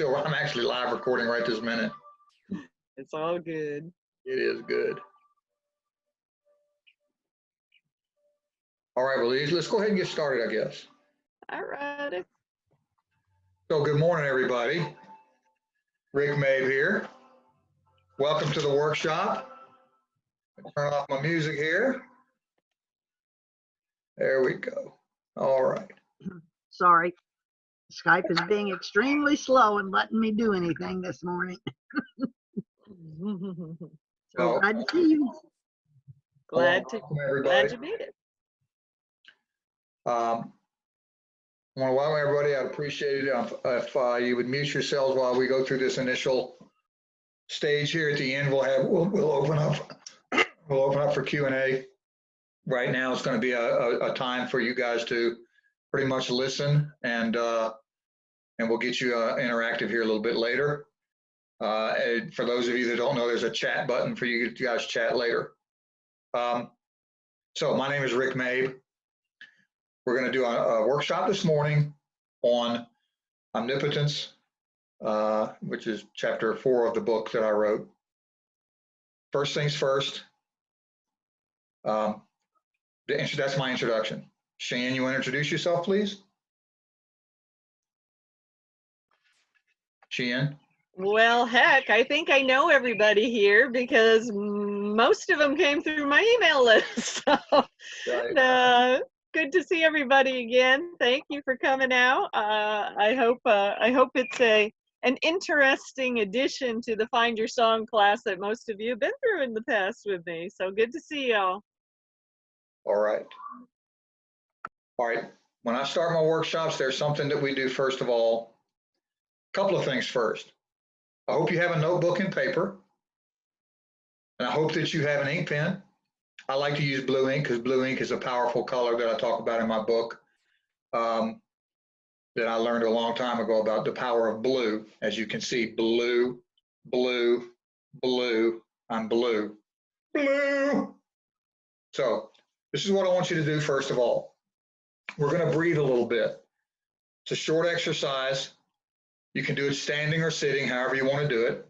So I'm actually live recording right this minute. It's all good. It is good. All right, well, let's go ahead and get started, I guess. All right. So good morning, everybody. Rick Mabe here. Welcome to the workshop. Turn off my music here. There we go. All right. Sorry, Skype is being extremely slow and letting me do anything this morning. So glad to see you. Glad everybody. you made it. I want to welcome everybody. I'd appreciate it if you would mute yourselves while we go through this initial stage here. At the end, we'll open up for Q&A. Right now, it's going to be a time for you guys to pretty much listen, and we'll get you interactive here a little bit later. And for those of you that don't know, there's a chat button for you guys to chat later. So my name is Rick Mabe. We're going to do a workshop this morning on Omnipotence, which is chapter 4 of the book that I wrote. First things first, that's my introduction. Shane, you want to introduce yourself, please? Shane? Well, heck, I think I know everybody here because most of them came through my email list. So, Right. Good to see everybody again. Thank you for coming out. I hope it's an interesting addition to the Find Your Song class that most of you have been through in the past with me. So good to see y'all. All right. All right. When I start my workshops, there's something that we do first of all. A couple of things first. I hope you have a notebook and paper. And I hope that you have an ink pen. I like to use blue ink because blue ink is a powerful color that I talk about in my book that I learned a long time ago about the power of blue. As you can see, blue, blue, blue, I'm blue, blue. So this is what I want you to do first of all. We're going to breathe a little bit. It's a short exercise. You can do it standing or sitting, however you want to do it.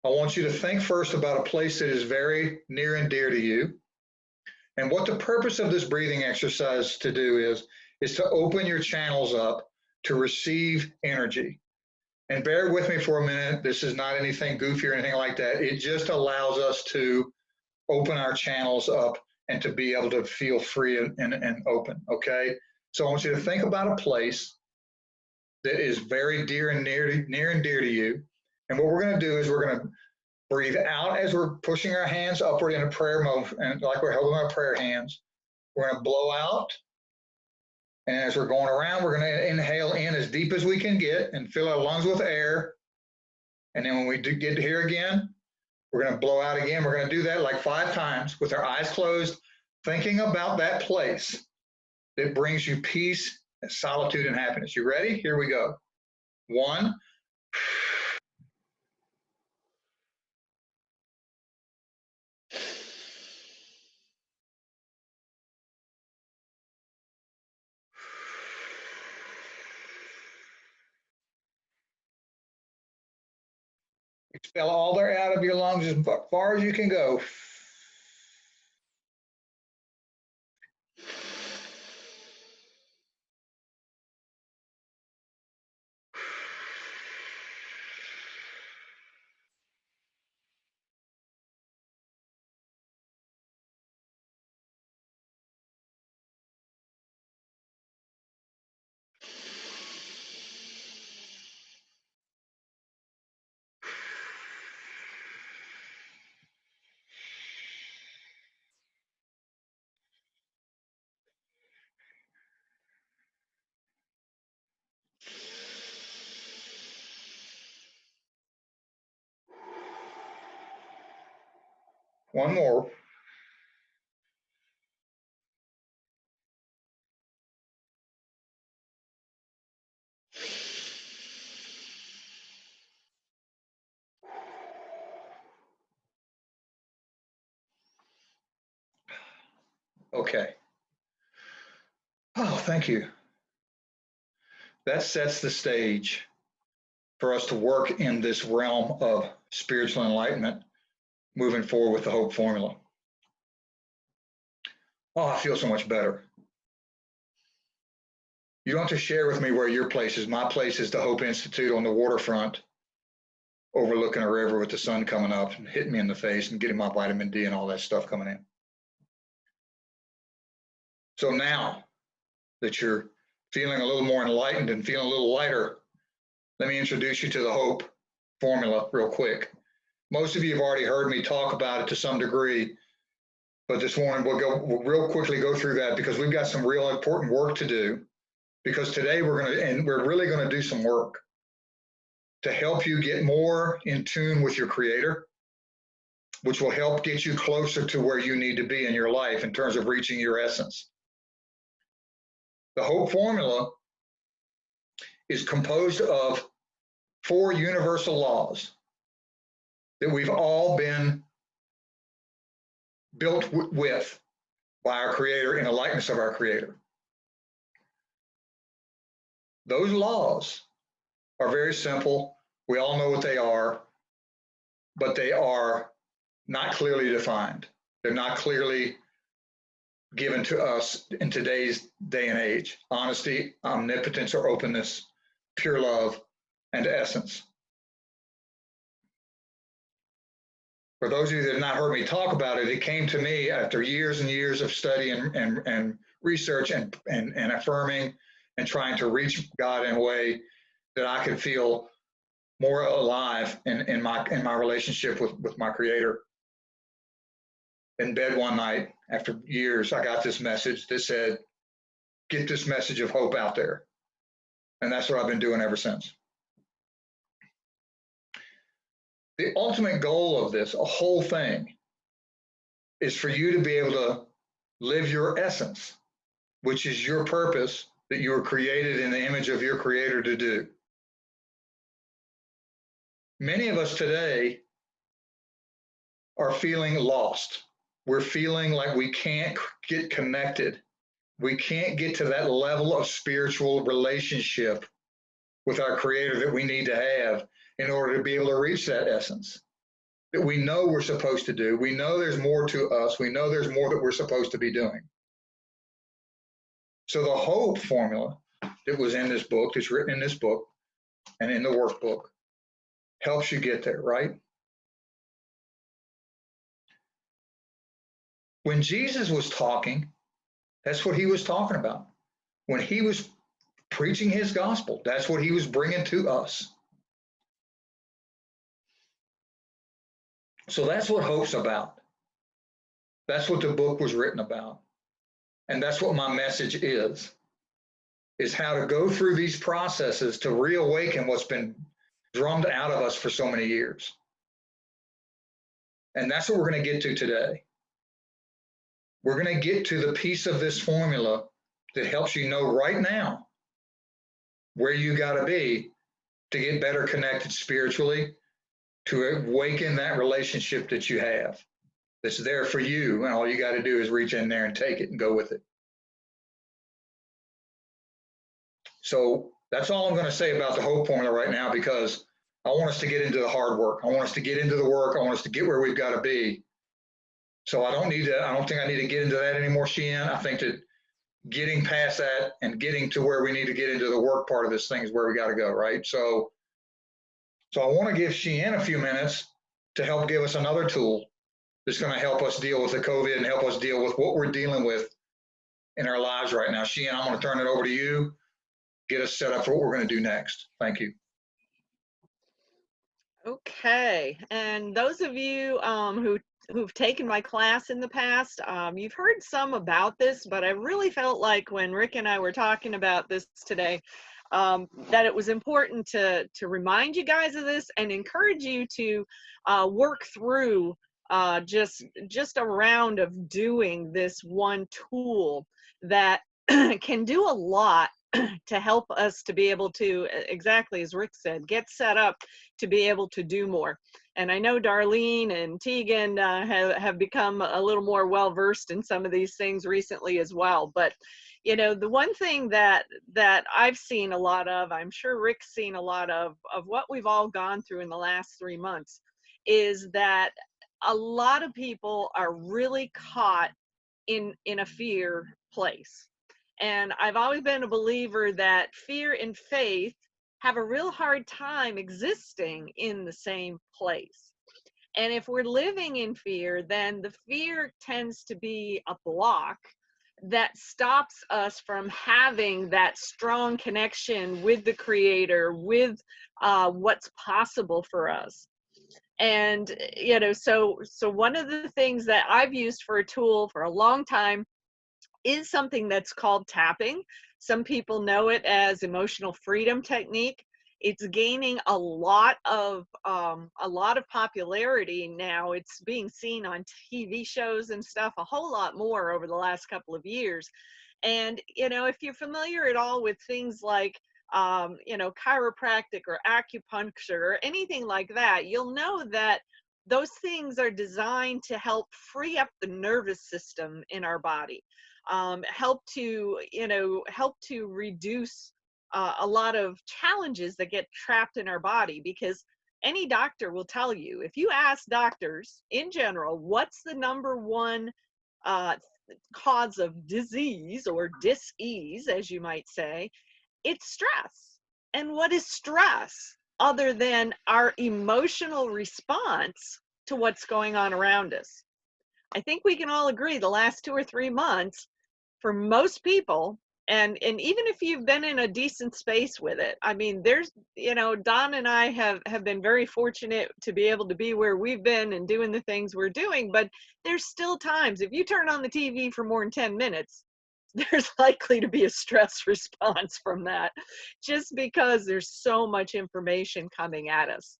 I want you to think first about a place that is very near and dear to you. And what the purpose of this breathing exercise to do is to open your channels up to receive energy. And bear with me for a minute. This is not anything goofy or anything like that. It just allows us to open our channels up and to be able to feel free and open, okay? So I want you to think about a place that is very near and dear to you. And what we're going to do is we're going to breathe out as we're pushing our hands upward in a prayer mode, and like we're holding our prayer hands. We're going to blow out. And as we're going around, we're going to inhale in as deep as we can get and fill our lungs with air. And then when we do get here again, we're going to blow out again. We're going to do that like 5 times with our eyes closed, thinking about that place that brings you peace, solitude, and happiness. You ready? Here we go. 1. Expel all the air out of your lungs as far as you can go. One more. Okay. Oh, thank you. That sets the stage for us to work in this realm of spiritual enlightenment, moving forward with the hope formula. Oh, I feel so much better. You don't have to share with me where your place is. My place is the Hope Institute on the waterfront, overlooking a river with the sun coming up and hitting me in the face and getting my vitamin D and all that stuff coming in. So now that you're feeling a little more enlightened and feeling a little lighter, let me introduce you to the hope formula real quick. Most of you have already heard me talk about it to some degree, but this morning we'll real quickly go through that because we've got some real important work to do. Because today we're really going to do some work to help you get more in tune with your Creator, which will help get you closer to where you need to be in your life in terms of reaching your essence. The hope formula is composed of 4 universal laws that we've all been built with by our Creator in the likeness of our Creator. Those laws are very simple. We all know what they are, but they are not clearly defined. They're not clearly given to us in today's day and age. Honesty, omnipotence or openness, pure love, and essence. For those of you that have not heard me talk about it, it came to me after years and years of study and research and affirming and trying to reach God in a way that I could feel more alive in my relationship with my Creator. In bed one night, after years, I got this message that said, get this message of hope out there. And that's what I've been doing ever since. The ultimate goal of this, a whole thing, is for you to be able to live your essence, which is your purpose that you were created in the image of your Creator to do. Many of us today are feeling lost. We're feeling like we can't get connected. We can't get to that level of spiritual relationship with our Creator that we need to have in order to be able to reach that essence that we know we're supposed to do. We know there's more to us. We know there's more that we're supposed to be doing. So the hope formula that was in this book, that's written in this book and in the workbook, helps you get there, right? When Jesus was talking, that's what he was talking about. When he was preaching his gospel, that's what he was bringing to us. So that's what hope's about. That's what the book was written about. And that's what my message is how to go through these processes to reawaken what's been drummed out of us for so many years. And that's what we're going to get to today. We're going to get to the piece of this formula that helps you know right now where you got to be to get better connected spiritually, to awaken that relationship that you have that's there for you. And all you got to do is reach in there and take it and go with it. So that's all I'm going to say about the hope formula right now, because I want us to get into the hard work. I want us to get into the work. I want us to get where we've got to be. So I don't think I need to get into that anymore, Sheehan. I think that getting past that and getting to where we need to get into the work part of this thing is where we got to go, right? So I want to give Sheehan a few minutes to help give us another tool that's going to help us deal with the COVID and help us deal with what we're dealing with in our lives right now. Sheehan, I'm going to turn it over to you. Get us set up for what we're going to do next. Thank you. Okay, and those of you who've taken my class in the past, you've heard some about this, but I really felt like when Rick and I were talking about this today, that it was important to remind you guys of this and encourage you to work through just a round of doing this one tool that can do a lot to help us to be able to, exactly as Rick said, get set up to be able to do more. And I know Darlene and Tegan have become a little more well-versed in some of these things recently as well. But you know, the one thing that I've seen a lot of, I'm sure Rick's seen a lot of what we've all gone through in the last 3 months, is that a lot of people are really caught in a fear place. And I've always been a believer that fear and faith have a real hard time existing in the same place. And if we're living in fear, then the fear tends to be a block that stops us from having that strong connection with the Creator, with what's possible for us. And you know, so one of the things that I've used for a tool for a long time is something that's called tapping. Some people know it as emotional freedom technique. It's gaining a lot of popularity now. It's being seen on TV shows and stuff a whole lot more over the last couple of years. And you know, if you're familiar at all with things like you know, chiropractic or acupuncture or anything like that, you'll know that those things are designed to help free up the nervous system in our body, help to, you know, help to reduce a lot of challenges that get trapped in our body. Because any doctor will tell you, if you ask doctors in general, what's the number one uh, cause of disease or dis-ease, as you might say, it's stress. And what is stress other than our emotional response to what's going on around us? I think we can all agree the last 2 or 3 months, for most people, and even if you've been in a decent space with it, I mean, there's, you know, Don and I have been very fortunate to be able to be where we've been and doing the things we're doing, but there's still times, if you turn on the TV for more than 10 minutes, there's likely to be a stress response from that, just because there's so much information coming at us.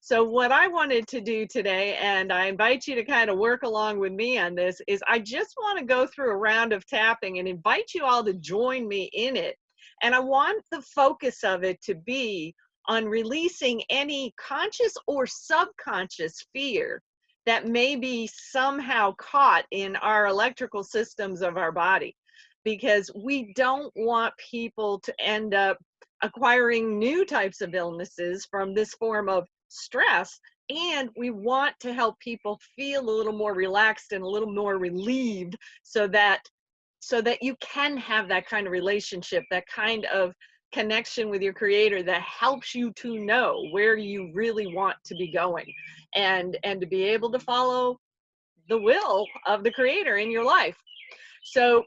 So what I wanted to do today, and I invite you to kind of work along with me on this, is I just want to go through a round of tapping and invite you all to join me in it. And I want the focus of it to be on releasing any conscious or subconscious fear that may be somehow caught in our electrical systems of our body, because we don't want people to end up acquiring new types of illnesses from this form of stress. And we want to help people feel a little more relaxed and a little more relieved, so that you can have that kind of relationship, that kind of connection with your Creator that helps you to know where you really want to be going, and to be able to follow the will of the Creator in your life. So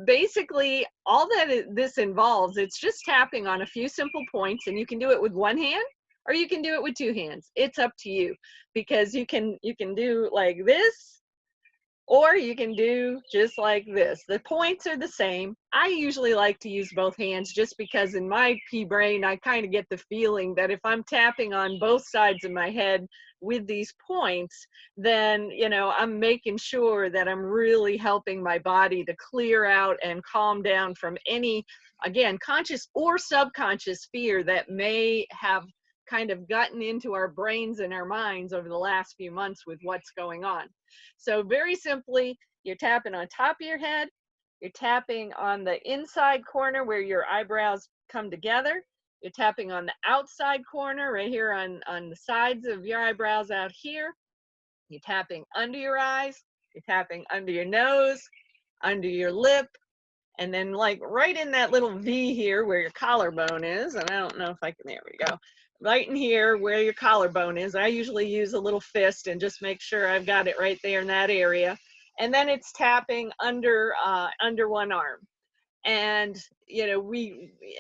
basically, all that this involves, it's just tapping on a few simple points, and you can do it with one hand or you can do it with two hands. It's up to you, because you can do like this, or you can do just like this. The points are the same. I usually like to use both hands, just because in my pea brain, I kind of get the feeling that if I'm tapping on both sides of my head with these points, then, you know, I'm making sure that I'm really helping my body to clear out and calm down from any, again, conscious or subconscious fear that may have kind of gotten into our brains and our minds over the last few months with what's going on. So very simply, you're tapping on top of your head, you're tapping on the inside corner where your eyebrows come together, you're tapping on the outside corner right here on the sides of your eyebrows out here, you're tapping under your eyes, you're tapping under your nose, under your lip, and then like right in that little V here where your collarbone is, and I don't know if I can, there we go. Right in here where your collarbone is, I usually use a little fist and just make sure I've got it right there in that area. And then it's tapping under one arm. And you know,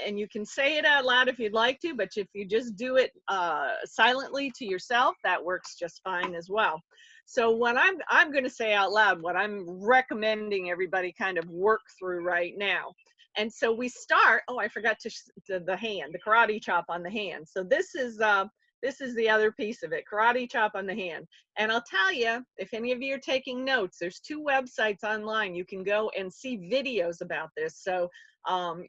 and you can say it out loud if you'd like to, but if you just do it silently to yourself, that works just fine as well. So what I'm going to say out loud, what I'm recommending everybody kind of work through right now. And so we start, oh, I forgot to the hand, the karate chop on the hand. So this is the other piece of it, karate chop on the hand. And I'll tell you, if any of you are taking notes, there's 2 websites online you can go and see videos about this. So,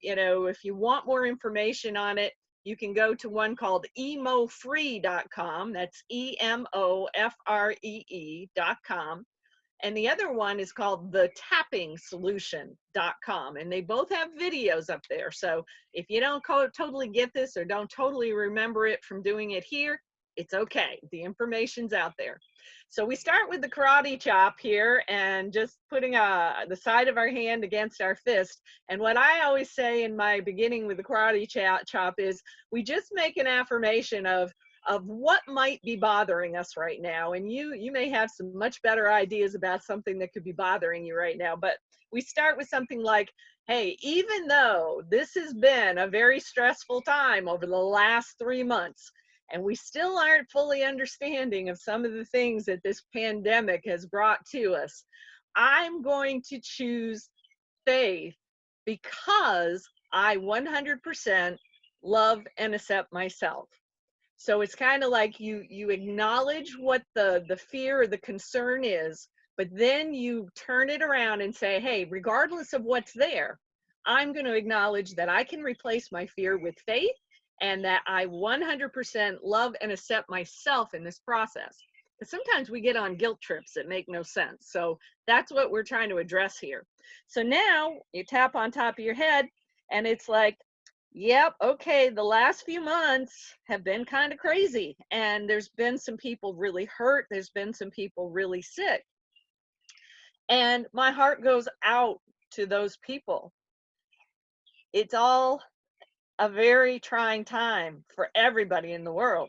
you know, if you want more information on it, you can go to one called emofree.com. That's EMOFREE.com. and the other one is called thetappingsolution.com, and they both have videos up there. So if you don't totally get this or don't totally remember it from doing it here, it's okay. The information's out there. So we start with the karate chop here and just putting the side of our hand against our fist. And what I always say in my beginning with the karate chop is we just make an affirmation of what might be bothering us right now. And you may have some much better ideas about something that could be bothering you right now. But we start with something like, hey, even though this has been a very stressful time over the last 3 months, and we still aren't fully understanding of some of the things that this pandemic has brought to us, I'm going to choose faith because I 100% love and accept myself. So it's kind of like you acknowledge what the fear or the concern is, but then you turn it around and say, hey, regardless of what's there, I'm going to acknowledge that I can replace my fear with faith, and that I 100% love and accept myself in this process. But sometimes we get on guilt trips that make no sense. So that's what we're trying to address here. So now you tap on top of your head and it's like, yep, okay, the last few months have been kind of crazy. And there's been some people really hurt. There's been some people really sick. And my heart goes out to those people. It's all a very trying time for everybody in the world.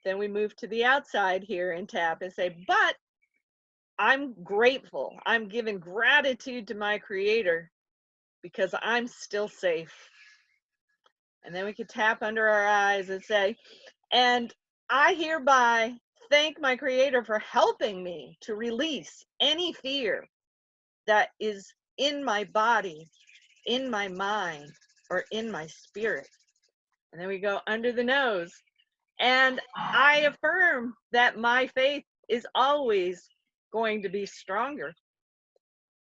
Then we move to the outside here and tap and say, but I'm grateful. I'm giving gratitude to my Creator because I'm still safe. And then we can tap under our eyes and say, and I hereby thank my Creator for helping me to release any fear that is in my body, in my mind, or in my spirit. And then we go under the nose. And I affirm that my faith is always going to be stronger.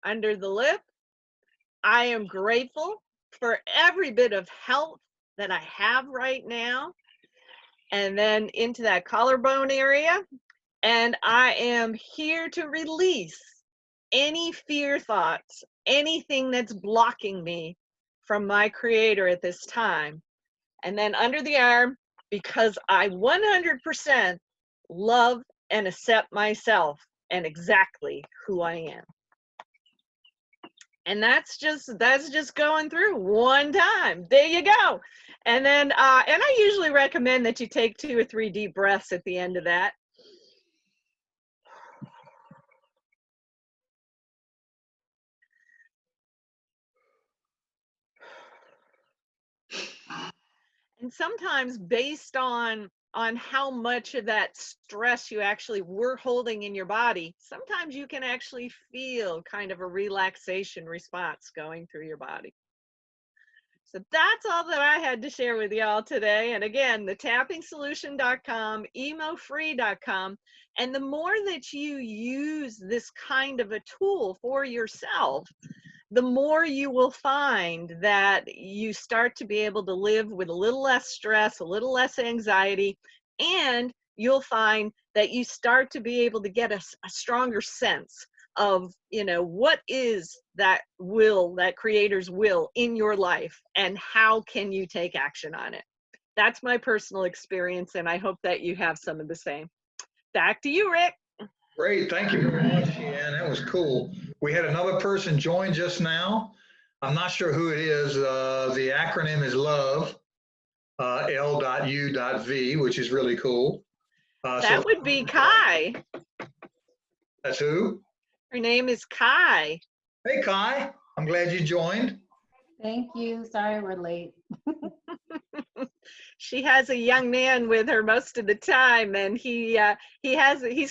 Under the lip, I am grateful for every bit of health that I have right now. And then into that collarbone area. And I am here to release any fear thoughts, anything that's blocking me from my Creator at this time. And then under the arm, because I 100% love and accept myself and exactly who I am. And that's just going through one time. There you go. And then, and I usually recommend that you take 2 or 3 deep breaths at the end of that. And sometimes based on how much of that stress you actually were holding in your body, sometimes you can actually feel kind of a relaxation response going through your body. So that's all that I had to share with y'all today. And again, thetappingsolution.com, emofree.com. And the more that you use this kind of a tool for yourself, the more you will find that you start to be able to live with a little less stress, a little less anxiety, and you'll find that you start to be able to get a stronger sense of, you know, what is that will, that Creator's will in your life, and how can you take action on it. That's my personal experience, and I hope that you have some of the same. Back to you, Rick. Great, thank you very much, Jan. That was cool. We had another person join just now. I'm not sure who it is. The acronym is LOVE, L.U.V, which is really cool. That would be Kai. That's who? Her name is Kai. Hey, Kai. I'm glad you joined. Thank you. Sorry we're late. She has a young man with her most of the time, and he's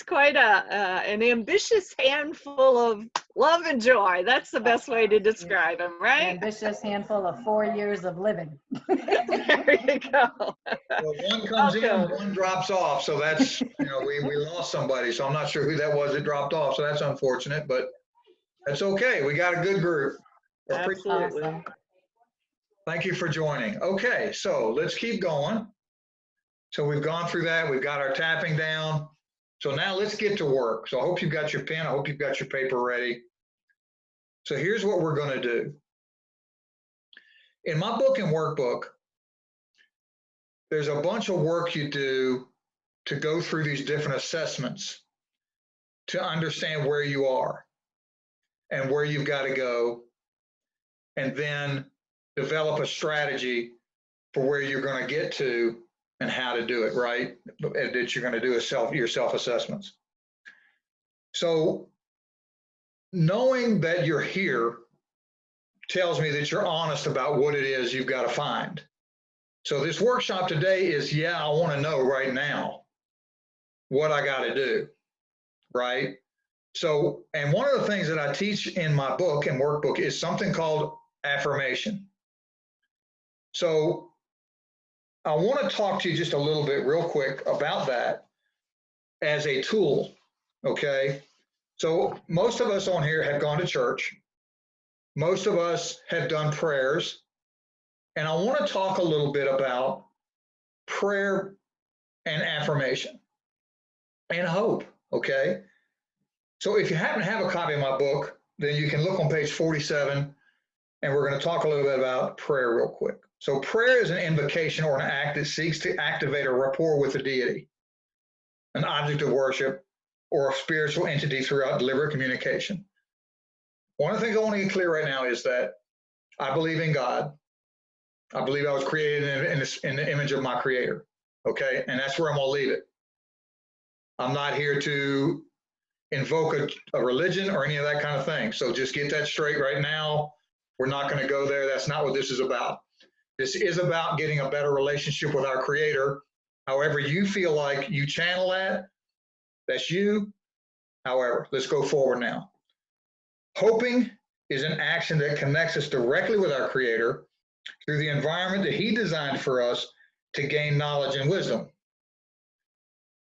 quite an ambitious handful of love and joy. That's the best way to describe him, right? Ambitious handful of 4 years of living. There you go. Well, one comes in, one drops off. So that's, you know, we lost somebody. So I'm not sure who that was that dropped off. So that's unfortunate, but that's okay. We got a good group. Absolutely. Awesome. Thank you for joining. Okay, so let's keep going. So we've gone through that. We've got our tapping down. So now let's get to work. So I hope you've got your pen. I hope you've got your paper ready. So here's what we're going to do. In my book and workbook, there's a bunch of work you do to go through these different assessments to understand where you are and where you've got to go, and then develop a strategy for where you're going to get to and how to do it, right? That you're going to do your self-assessments. So knowing that you're here tells me that you're honest about what it is you've got to find. So this workshop today is, yeah, I want to know right now what I got to do, right? So, and one of the things that I teach in my book and workbook is something called affirmation. So I want to talk to you just a little bit real quick about that as a tool, okay? So most of us on here have gone to church. Most of us have done prayers. And I want to talk a little bit about prayer and affirmation and hope, okay? So if you happen to have a copy of my book, then you can look on page 47, and we're going to talk a little bit about prayer real quick. So prayer is an invocation or an act that seeks to activate a rapport with the deity, an object of worship, or a spiritual entity throughout deliberate communication. One of the things I want to get clear right now is that I believe in God. I believe I was created in the image of my creator, okay? And that's where I'm going to leave it. I'm not here to invoke a religion or any of that kind of thing. So just get that straight right now. We're not going to go there. That's not what this is about. This is about getting a better relationship with our creator. However you feel like you channel that, that's you. However, let's go forward now. Hoping is an action that connects us directly with our creator through the environment that he designed for us to gain knowledge and wisdom.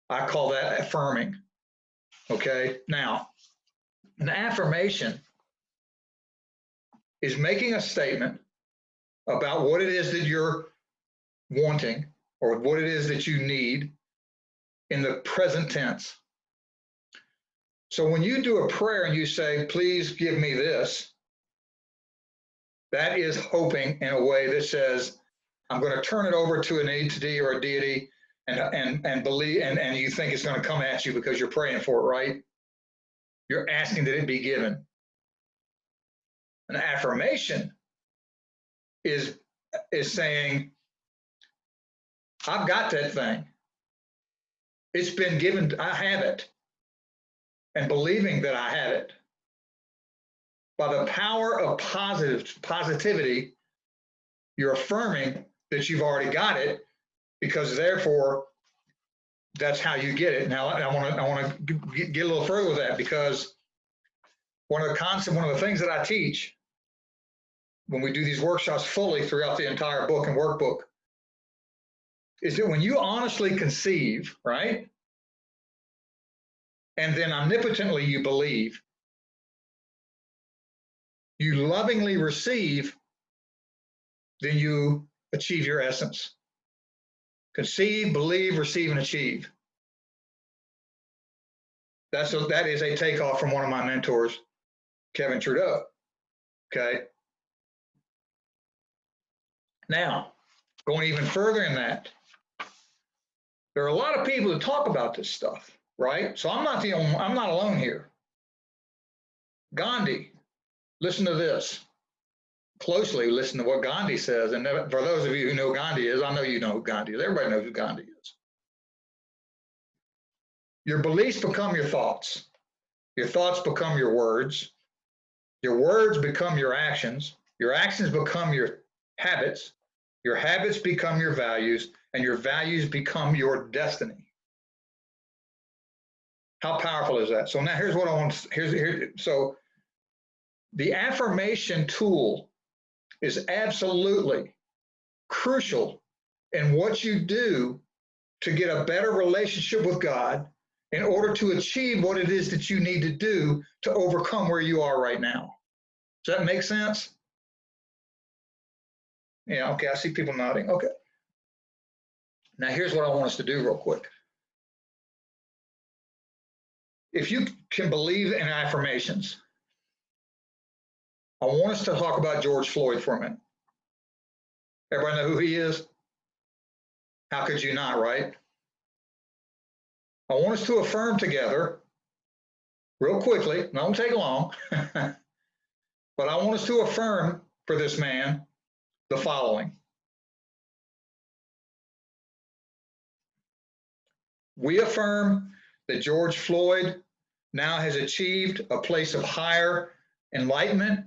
I call that affirming. Okay, now, an affirmation is making a statement about what it is that you're wanting or what it is that you need in the present tense. So when you do a prayer and you say, please give me this, that is hoping in a way that says, I'm going to turn it over to an entity or a deity and believe, and you think it's going to come at you because you're praying for it, right? You're asking that it be given. An affirmation is saying, I've got that thing. It's been given, I have it. And believing that I have it. By the power of positivity, you're affirming that you've already got it, because therefore, that's how you get it. Now, I want to get a little further with that, because one of the things that I teach when we do these workshops fully throughout the entire book and workbook is that when you honestly conceive, right, and then omnipotently you believe, you lovingly receive, then you achieve your essence. Conceive, believe, receive, and achieve. That is a takeoff from one of my mentors, Kevin Trudeau. Okay. Now, going even further in that, there are a lot of people that talk about this stuff, right? So I'm not alone here. Gandhi, listen to this. Closely listen to what Gandhi says. And for those of you who know Gandhi is, I know you know who Gandhi is. Everybody knows who Gandhi is. Your beliefs become your thoughts. Your thoughts become your words. Your words become your actions. Your actions become your habits. Your habits become your values, and your values become your destiny. How powerful is that? So now here's what I want to, so the affirmation tool is absolutely crucial in what you do to get a better relationship with God in order to achieve what it is that you need to do to overcome where you are right now. Does that make sense? Yeah, okay, I see people nodding. Okay. Now here's what I want us to do real quick. if you can believe in affirmations, I want us to talk about George Floyd for a minute. Everybody know who he is? How could you not, right? I want us to affirm together, real quickly, not gonna take long, but I want us to affirm for this man the following. We affirm that George Floyd now has achieved a place of higher enlightenment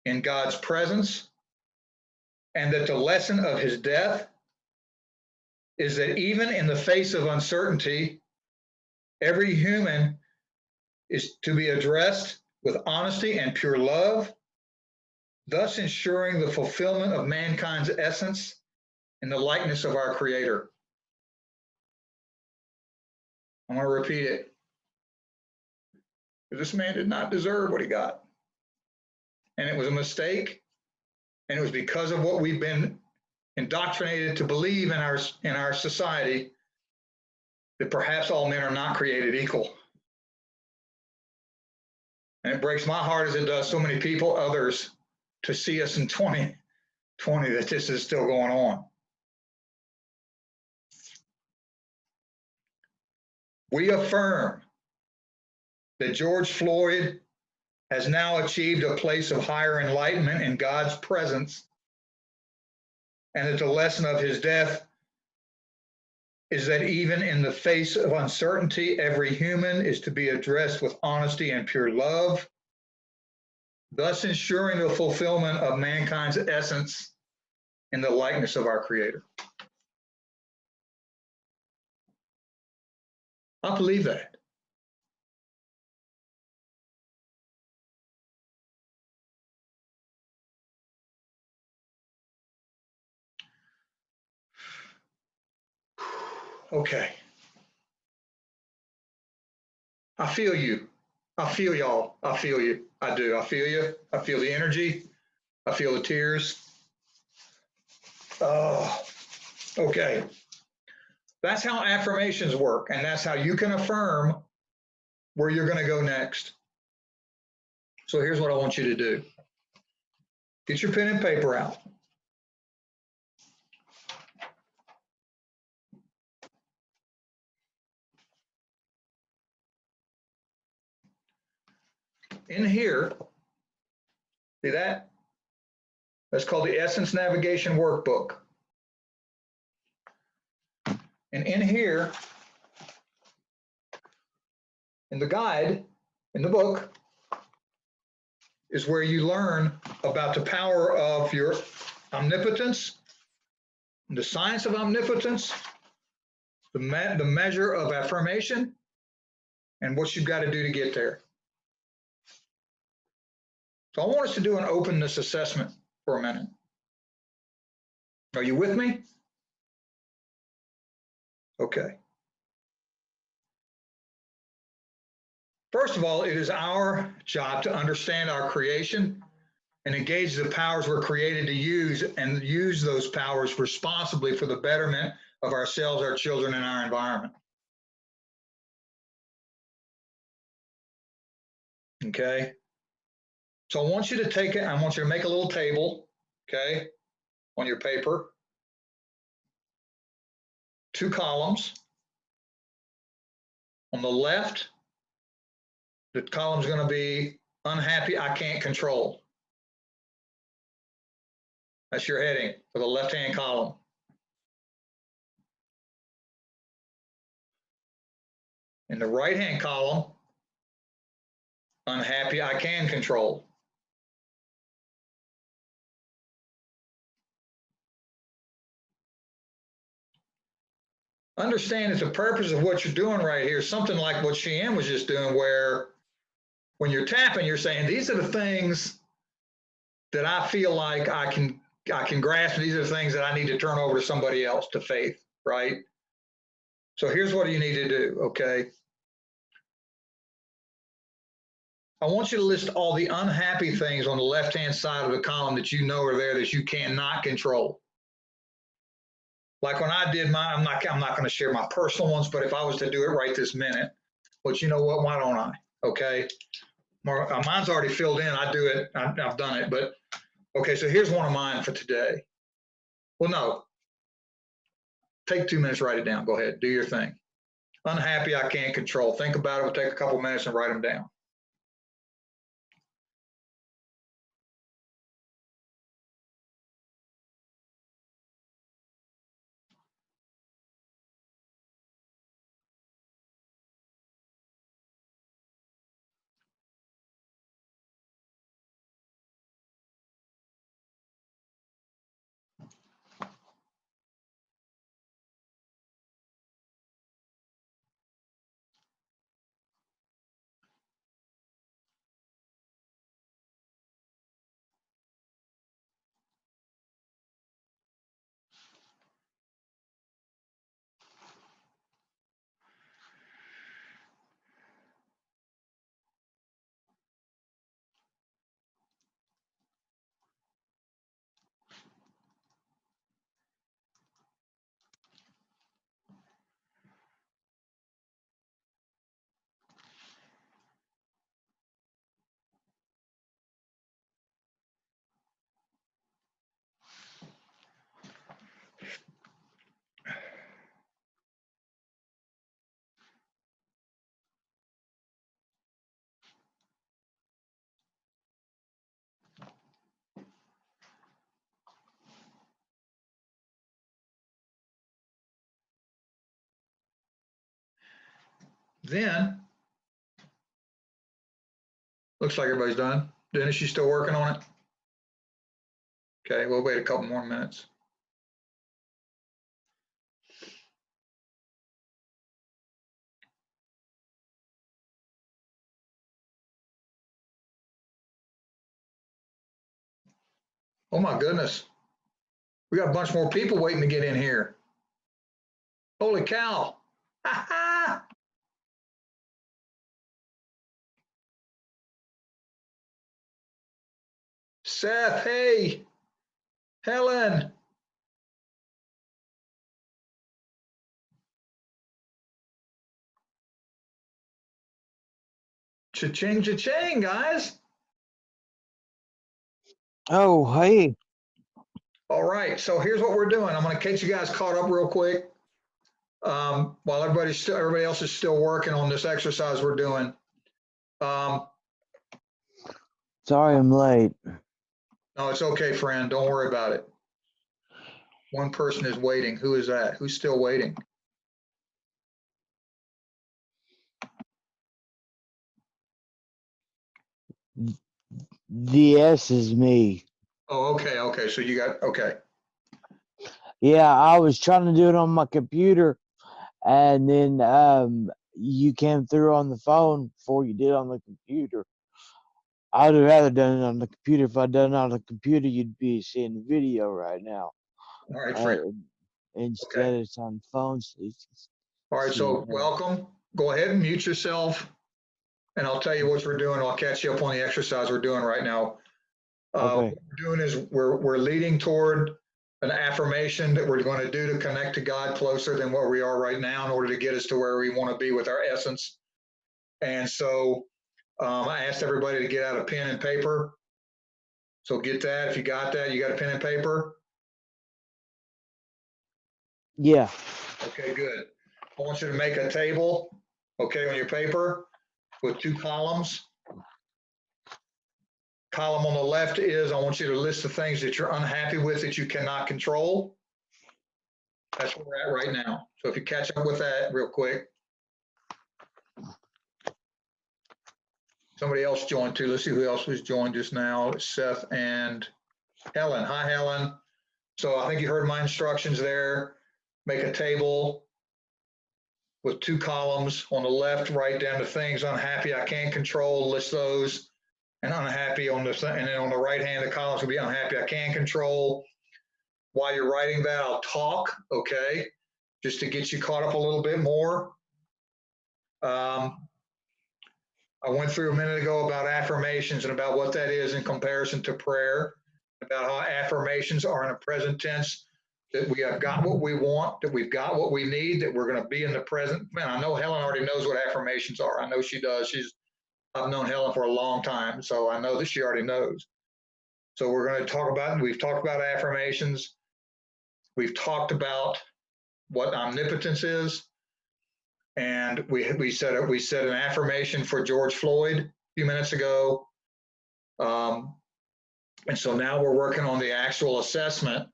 in God's presence, and that the lesson of his death is that even in the face of uncertainty, every human is to be addressed with honesty and pure love, thus ensuring the fulfillment of mankind's essence in the likeness of our Creator. I'm going to repeat it. This man did not deserve what he got. And it was a mistake. And it was because of what we've been indoctrinated to believe in our society, that perhaps all men are not created equal. And it breaks my heart, as it does so many people, others, to see us in 2020 that this is still going on. We affirm that George Floyd has now achieved a place of higher enlightenment in God's presence, and that the lesson of his death is that even in the face of uncertainty, every human is to be addressed with honesty and pure love, thus ensuring the fulfillment of mankind's essence in the likeness of our Creator. I believe that. Okay. I feel you. I feel y'all. I feel you. I do. I feel you. I feel the energy. I feel the tears. Oh, okay. That's how affirmations work, and that's how you can affirm where you're going to go next. So here's what I want you to do. Get your pen and paper out. In here, see that? That's called the Essence Navigation Workbook. And in here, in the guide, in the book, is where you learn about the power of your omnipotence, the science of omnipotence, the measure of affirmation, and what you've got to do to get there. So I want us to do an openness assessment for a minute. Are you with me? Okay. First of all, it is our job to understand our creation and engage the powers we're created to use, and use those powers responsibly for the betterment of ourselves, our children, and our environment. Okay? So I want you to take it, I want you to make a little table, okay, on your paper. 2 columns. On the left, the column's going to be unhappy, I can't control. That's your heading for the left-hand column. In the right-hand column, unhappy, I can control. Understand that the purpose of what you're doing right here is something like what Sheehan was just doing, where when you're tapping, you're saying, these are the things that I feel like I can grasp. These are the things that I need to turn over to somebody else, to faith, right? So here's what you need to do, okay? I want you to list all the unhappy things on the left-hand side of the column that you know are there that you cannot control. Like when I did mine, I'm not going to share my personal ones, but if I was to do it right this minute, but you know what? Why don't I? Okay. Mine's already filled in. I do it. I've done it. But okay, so here's one of mine for today. Well, no. Take 2 minutes, write it down. Go ahead. Do your thing. Unhappy, I can't control. Think about it. We'll take a couple minutes and write them down. Then, looks like everybody's done. Dennis, you still working on it? Okay, we'll wait a couple more minutes. Oh my goodness. We got a bunch more people waiting to get in here. Holy cow. Seth, hey. Helen. Cha-ching, cha-ching, guys. Oh, hey. All right, so here's what we're doing. I'm going to get you guys caught up real quick while everybody else is still working on this exercise we're doing. Sorry I'm late. No, it's okay, friend. Don't worry about it. One person is waiting. Who is that? Who's still waiting? The S is me. Oh, okay, okay. So you got, okay. Yeah, I was trying to do it on my computer, and then you came through on the phone before you did on the computer. I'd have rather done it on the computer. If I'd done it on the computer, you'd be seeing the video right now. All right, friend. Instead, Okay. it's on the phone. So you can All right, see so it. welcome. Go ahead and mute yourself, and I'll tell you what we're doing. I'll catch you up on the exercise we're doing right now. Okay. What we're doing is we're leading toward an affirmation that we're going to do to connect to God closer than where we are right now in order to get us to where we want to be with our essence. And so I asked everybody to get out a pen and paper. So get that. If you got that, you got a pen and paper? Yeah. Okay, good. I want you to make a table, okay, on your paper with 2 columns. Column on the left is, I want you to list the things that you're unhappy with that you cannot control. That's where we're at right now. So if you catch up with that real quick. Somebody else joined too. Let's see who else was joined just now. Seth and Helen. Hi, Helen. So I think you heard my instructions there. Make a table with 2 columns. On the left, write down the things unhappy I can't control, list those. And unhappy on the, and then on the right hand, the columns will be unhappy I can control. While you're writing that, I'll talk, okay, just to get you caught up a little bit more. I went through a minute ago about affirmations and about what that is in comparison to prayer, about how affirmations are in a present tense that we have got what we want, that we've got what we need, that we're going to be in the present. Man, I know Helen already knows what affirmations are. I know she does. I've known Helen for a long time, so I know that she already knows. So we're going to talk about, we've talked about affirmations. We've talked about what omnipotence is. And we said an affirmation for George Floyd a few minutes ago. And so now we're working on the actual assessment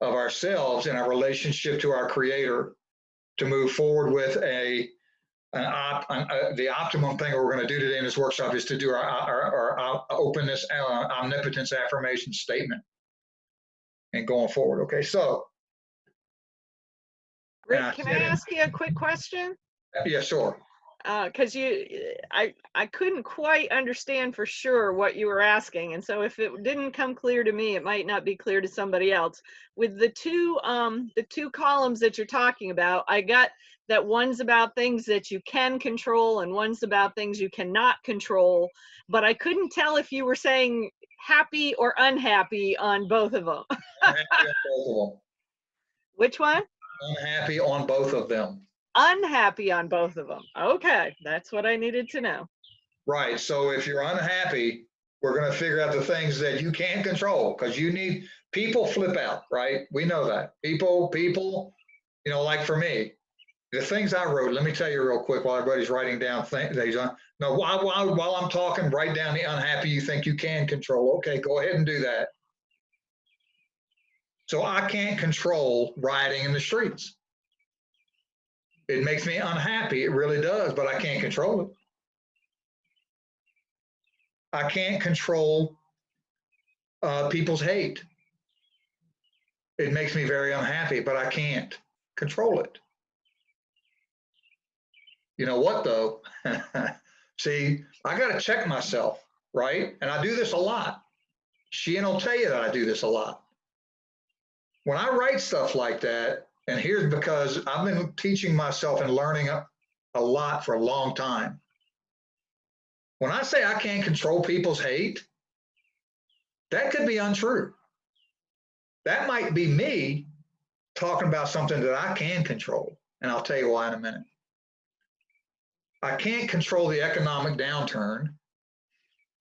of ourselves and our relationship to our Creator to move forward with the optimum thing we're going to do today in this workshop is to do our openness, omnipotence affirmation statement and going forward. Okay, so. Rick, can I ask you a quick question? Yeah, sure. Because I couldn't quite understand for sure what you were asking, and so if it didn't come clear to me, it might not be clear to somebody else. With the two columns that you're talking about, I got that one's about things that you can control and one's about things you cannot control, but I couldn't tell if you were saying happy or unhappy on both of them. Unhappy on both of them. Which one? Unhappy on both of them. Unhappy on both of them. Okay, that's what I needed to know. Right. So if you're unhappy, we're going to figure out the things that you can't control, because people flip out, right? We know that. People, you know, like for me, the things I wrote, let me tell you real quick while everybody's writing down things. No, while I'm talking, write down the unhappy you think you can control. Okay, go ahead and do that. So I can't control rioting in the streets. It makes me unhappy. It really does, but I can't control it. I can't control people's hate. It makes me very unhappy, but I can't control it. You know what, though? See, I got to check myself, right? And I do this a lot. Sheehan will tell you that I do this a lot. When I write stuff like that, and here's because I've been teaching myself and learning a lot for a long time. When I say I can't control people's hate, that could be untrue. That might be me talking about something that I can control. And I'll tell you why in a minute. I can't control the economic downturn,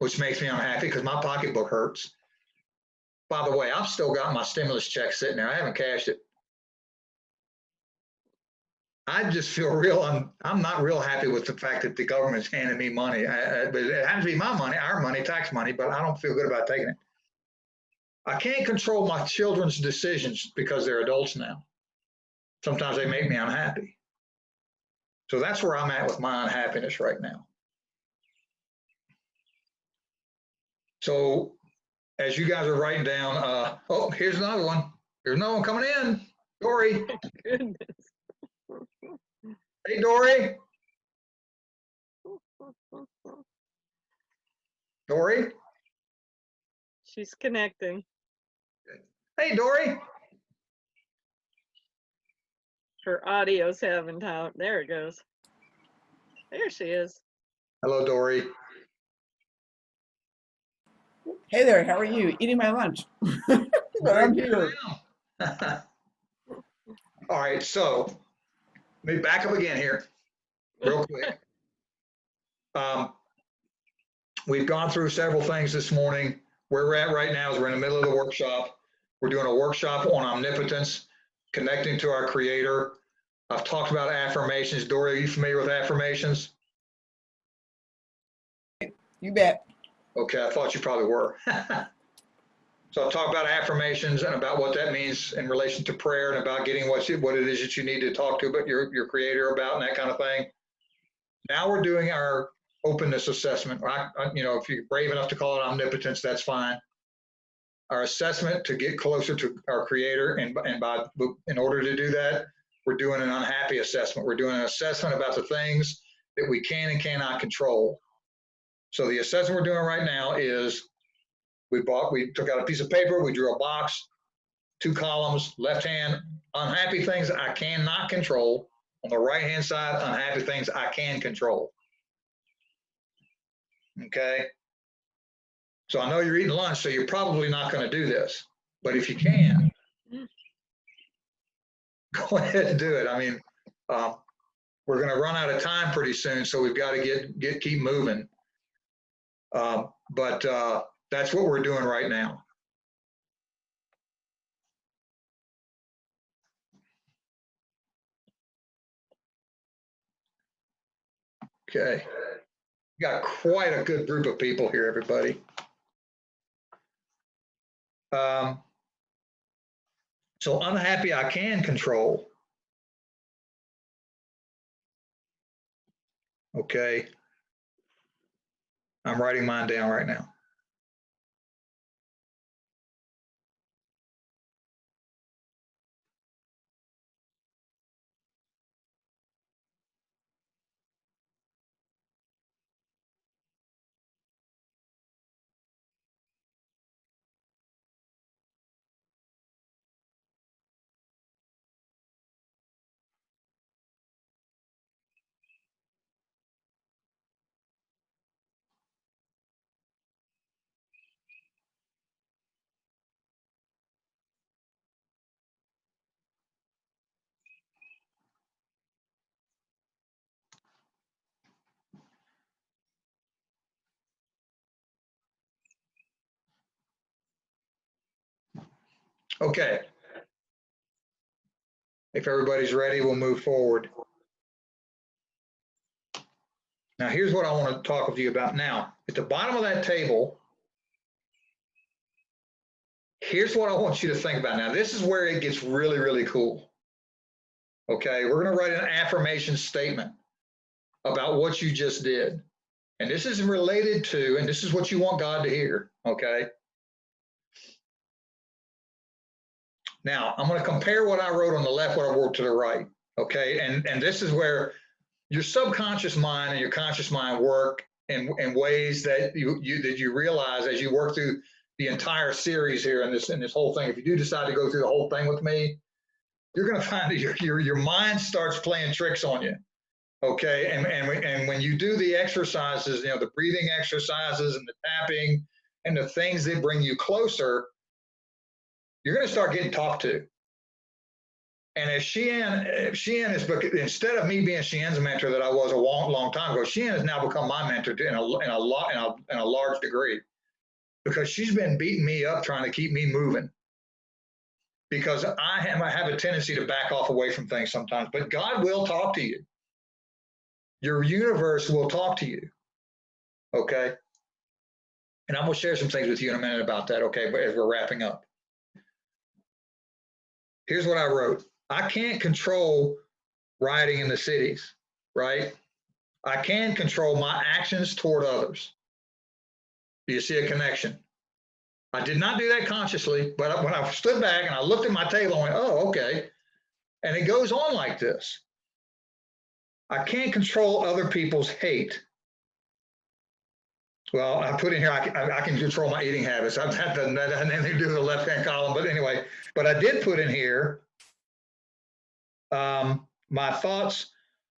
which makes me unhappy because my pocketbook hurts. By the way, I've still got my stimulus check sitting there. I haven't cashed it. I just feel I'm not real happy with the fact that the government's handing me money. But it happens to be my money, our money, tax money, but I don't feel good about taking it. I can't control my children's decisions because they're adults now. Sometimes they make me unhappy. So that's where I'm at with my unhappiness right now. So as you guys are writing down, oh, here's another one. There's another one coming in. Dory. Goodness. Hey, Dory. Dory. She's connecting. Hey, Dory. Her audio's having time. There it goes. There she is. Hello, Dory. Hey there, how are you? Eating my lunch. But I'm here. All right, so let me back up again here real quick. We've gone through several things this morning. Where we're at right now is we're in the middle of the workshop. We're doing a workshop on omnipotence, connecting to our Creator. I've talked about affirmations. Dory, are you familiar with affirmations? You bet. Okay, I thought you probably were. So I'll talk about affirmations and about what that means in relation to prayer and about getting what it is that you need to talk to about your Creator about and that kind of thing. Now we're doing our openness assessment. You know, if you're brave enough to call it omnipotence, that's fine. Our assessment to get closer to our Creator, and in order to do that, we're doing an unhappy assessment. We're doing an assessment about the things that we can and cannot control. So the assessment we're doing right now is we took out a piece of paper, we drew a box, 2 columns, left hand, unhappy things I cannot control. On the right hand side, unhappy things I can control. Okay. So I know you're eating lunch, so you're probably not going to do this, but if you can, go ahead and do it. I mean, we're going to run out of time pretty soon, so we've got to keep moving. But that's what we're doing right now. Okay. Got quite a good group of people here, everybody. So unhappy I can control. Okay. I'm writing mine down right now. Okay. If everybody's ready, we'll move forward. Now, here's what I want to talk with you about now. At the bottom of that table, here's what I want you to think about. Now, this is where it gets really, really cool. Okay, we're going to write an affirmation statement about what you just did. And this is related to, and this is what you want God to hear, okay? Now, I'm going to compare what I wrote on the left, what I wrote to the right, okay? And this is where your subconscious mind and your conscious mind work in ways that you realize as you work through the entire series here in this whole thing. If you do decide to go through the whole thing with me, you're going to find that your mind starts playing tricks on you. Okay, and when you do the exercises, the breathing exercises and the tapping and the things that bring you closer, you're going to start getting talked to. And if Sheehan is, instead of me being Sheehan's mentor that I was a long time ago, Sheehan has now become my mentor in a large degree, because she's been beating me up trying to keep me moving. Because I have a tendency to back off away from things sometimes, but God will talk to you. Your universe will talk to you, okay? And I'm going to share some things with you in a minute about that, okay, but as we're wrapping up. Here's what I wrote. I can't control rioting in the cities, right? I can control my actions toward others. Do you see a connection? I did not do that consciously, but when I stood back and I looked at my table, I went, oh, okay. And it goes on like this. I can't control other people's hate. Well, I put in here, I can control my eating habits. That had nothing to do with the left-hand column, but anyway, but I did put in here my thoughts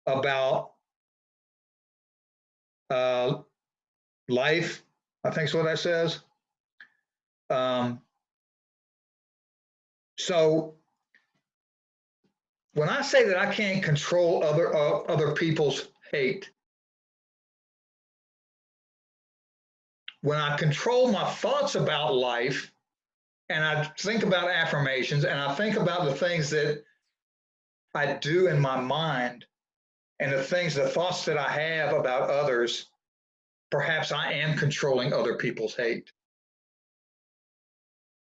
about life, I think is what that says. So when I say that I can't control other people's hate, when I control my thoughts about life and I think about affirmations and I think about the things that I do in my mind and the thoughts that I have about others, perhaps I am controlling other people's hate.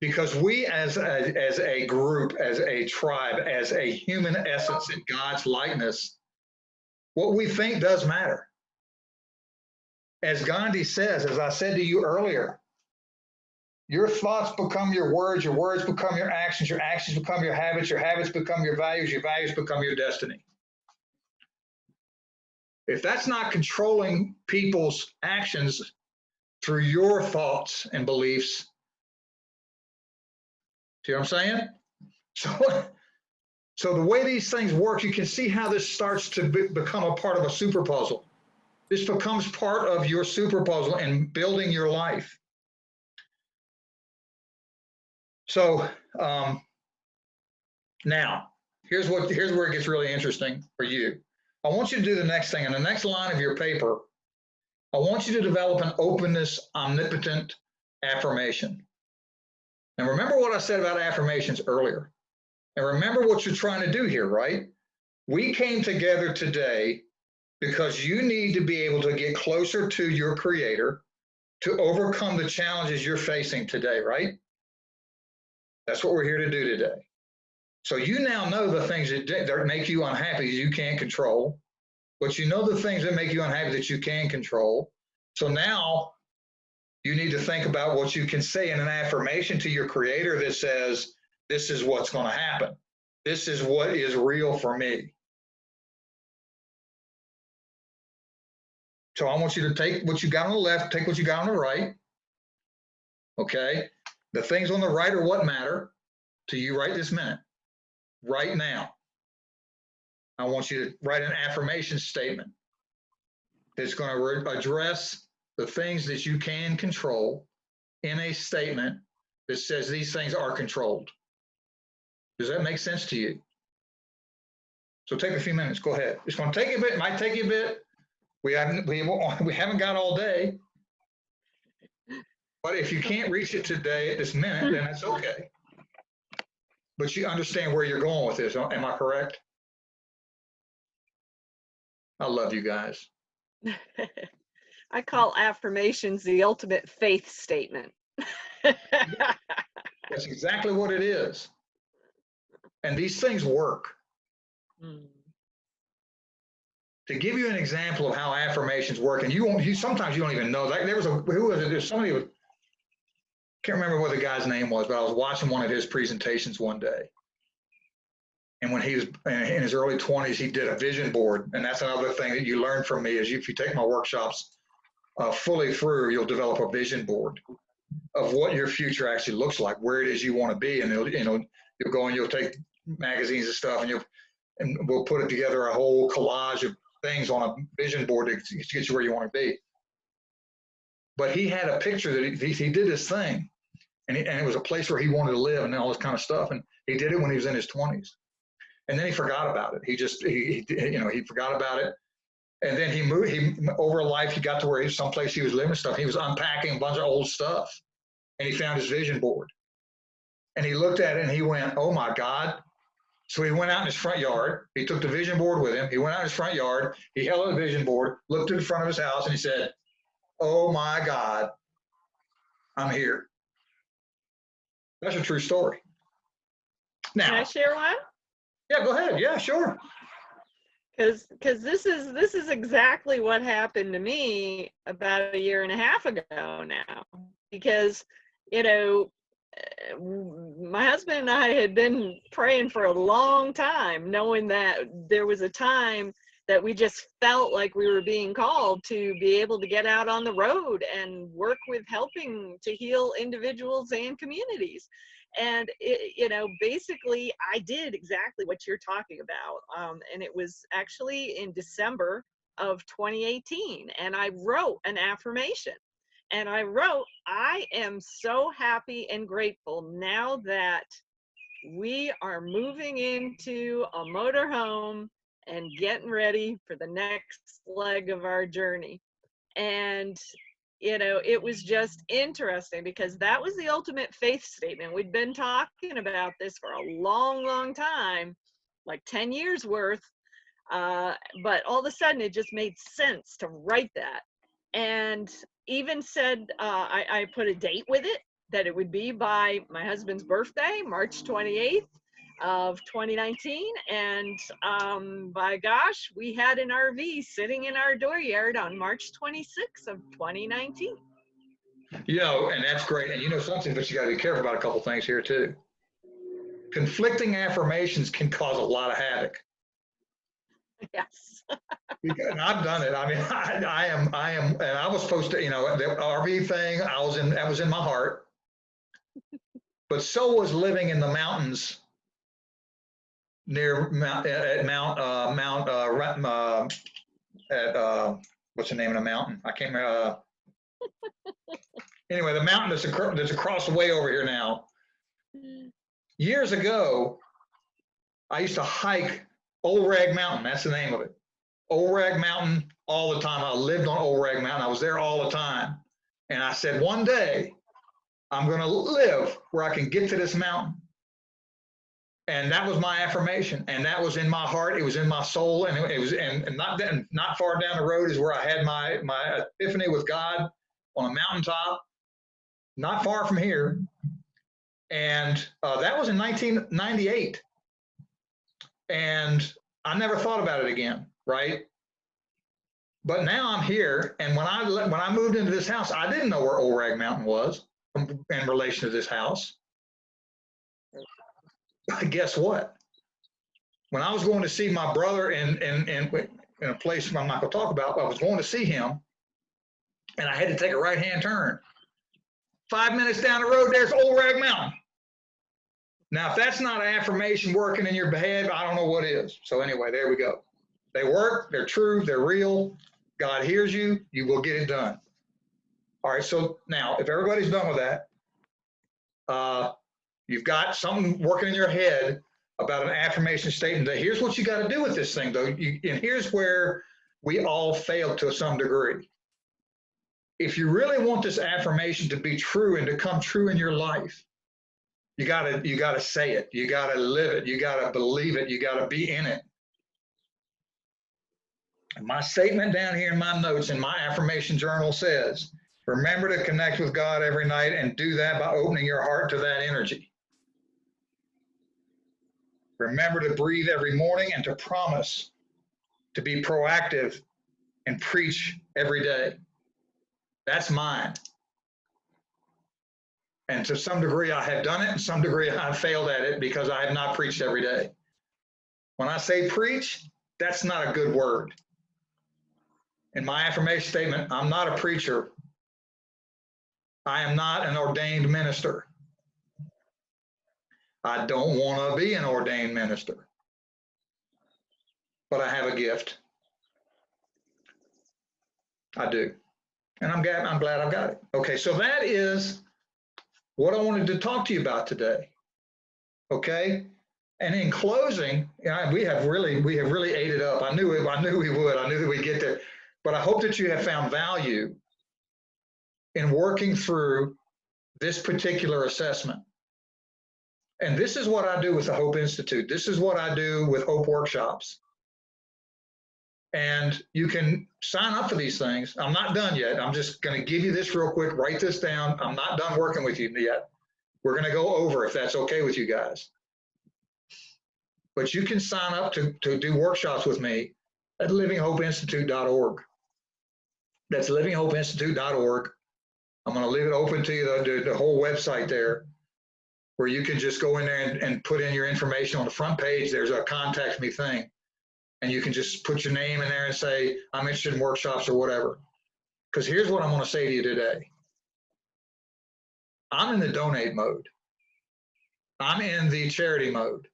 Because we as a group, as a tribe, as a human essence in God's likeness, what we think does matter. As Gandhi says, as I said to you earlier, your thoughts become your words become your actions become your habits become your values become your destiny. If that's not controlling people's actions through your thoughts and beliefs, see what I'm saying? So the way these things work, you can see how this starts to become a part of a super puzzle. This becomes part of your super puzzle in building your life. So now, here's where it gets really interesting for you. I want you to do the next thing. In the next line of your paper, I want you to develop an openness, omnipotent affirmation. And remember what I said about affirmations earlier. And remember what you're trying to do here, right? We came together today because you need to be able to get closer to your creator to overcome the challenges you're facing today, right? That's what we're here to do today. So you now know the things that make you unhappy you can't control, but you know the things that make you unhappy that you can control. So now you need to think about what you can say in an affirmation to your creator that says, this is what's going to happen. This is what is real for me. So I want you to take what you got on the left, take what you got on the right. Okay? The things on the right are what matter to you right this minute, right now. I want you to write an affirmation statement that's going to address the things that you can control in a statement that says these things are controlled. Does that make sense to you? So take a few minutes. Go ahead. It's going to take you a bit. It might take you a bit. We haven't got all day. But if you can't reach it today at this minute, then it's okay. But you understand where you're going with this. Am I correct? I love you guys. I call affirmations the ultimate faith statement. That's exactly what it is. And these things work. To give you an example of how affirmations work, and sometimes you don't even know that. Who was it? There's somebody who, can't remember what the guy's name was, but I was watching one of his presentations one day. And when he was in his early 20s, he did a vision board. And that's another thing that you learn from me is if you take my workshops fully through, you'll develop a vision board of what your future actually looks like, where it is you want to be. And you'll go and you'll take magazines and stuff and we'll put it together, a whole collage of things on a vision board to get you where you want to be. But he had a picture that he did this thing, and it was a place where he wanted to live and all this kind of stuff. And he did it when he was in his 20s, and then he forgot about it. He forgot about it, and then he moved. Over life, he got to where someplace he was living and stuff. He was unpacking a bunch of old stuff, and he found his vision board, and he looked at it and he went, "Oh my God." So he went out in his front yard. He took the vision board with him. He went out in his front yard. He held the vision board, looked to the front of his house, and he said, "Oh my God, I'm here." That's a true story. Now, Can I share one? yeah, go ahead. Yeah, sure. Because this is exactly what happened to me about 1.5 years ago now. Because my husband and I had been praying for a long time, knowing that there was a time that we just felt like we were being called to be able to get out on the road and work with helping to heal individuals and communities. And basically I did exactly what you're talking about. And it was actually in December of 2018. And I wrote an affirmation. And I wrote, "I am so happy and grateful now that we are moving into a motorhome and getting ready for the next leg of our journey." And, it was just interesting because that was the ultimate faith statement. We'd been talking about this for a long, long time, like 10 years worth. But all of a sudden it just made sense to write that. And even said, I put a date with it, that it would be by my husband's birthday, March 28th of 2019. And by gosh, we had an RV sitting in our dooryard on March 26th of 2019. And that's great. And something, but you got to be careful about a couple things here too. Conflicting affirmations can cause a lot of havoc. Yes. And I've done it. I mean, I am, and I was supposed to, the RV thing, that was in my heart. But so was living in the mountains near what's the name of the mountain? I can't remember. Anyway, the mountain that's across the way over here now. Years ago, I used to hike Old Rag Mountain. That's the name of it. Old Rag Mountain all the time. I lived on Old Rag Mountain. I was there all the time. And I said, one day I'm going to live where I can get to this mountain. And that was my affirmation. And that was in my heart. It was in my soul. And it was, and not far down the road is where I had my epiphany with God on a mountaintop, not far from here. And that was in 1998. And I never thought about it again, right? But now I'm here, and when I moved into this house, I didn't know where Old Rag Mountain was in relation to this house. But guess what? When I was going to see my brother in a place I'm not going to talk about, I was going to see him, and I had to take a right-hand turn. 5 minutes down the road, there's Old Rag Mountain. Now, if that's not an affirmation working in your behalf, I don't know what is. So anyway, there we go. They work, they're true, they're real. God hears you, you will get it done. All right, so now, if everybody's done with that, you've got something working in your head about an affirmation statement. Here's what you got to do with this thing, though. And here's where we all fail to some degree. If you really want this affirmation to be true and to come true in your life, you gotta say it. You gotta live it. You gotta believe it. You gotta be in it. My statement down here in my notes in my affirmation journal says, remember to connect with God every night and do that by opening your heart to that energy. Remember to breathe every morning and to promise to be proactive and preach every day. That's mine. And to some degree I have done it, and some degree I've failed at it because I have not preached every day. When I say preach, that's not a good word. In my affirmation statement, I'm not a preacher. I am not an ordained minister. I don't want to be an ordained minister, but I have a gift. I do. And I'm glad I've got it. Okay, so that is what I wanted to talk to you about today. Okay? And in closing, we have really ate it up. I knew we would. I knew that we'd get there. But I hope that you have found value in working through this particular assessment. And this is what I do with the Hope Institute. This is what I do with Hope Workshops. And you can sign up for these things. I'm not done yet. I'm just going to give you this real quick. Write this down. I'm not done working with you yet. We're going to go over if that's okay with you guys. But you can sign up to do workshops with me at livinghopeinstitute.org. That's livinghopeinstitute.org. I'm going to leave it open to you, the whole website there, where you can just go in there and put in your information on the front page. There's a contact me thing. And you can just put your name in there and say, I'm interested in workshops or whatever. Because here's what I'm going to say to you today. I'm in the donate mode. I'm in the charity mode.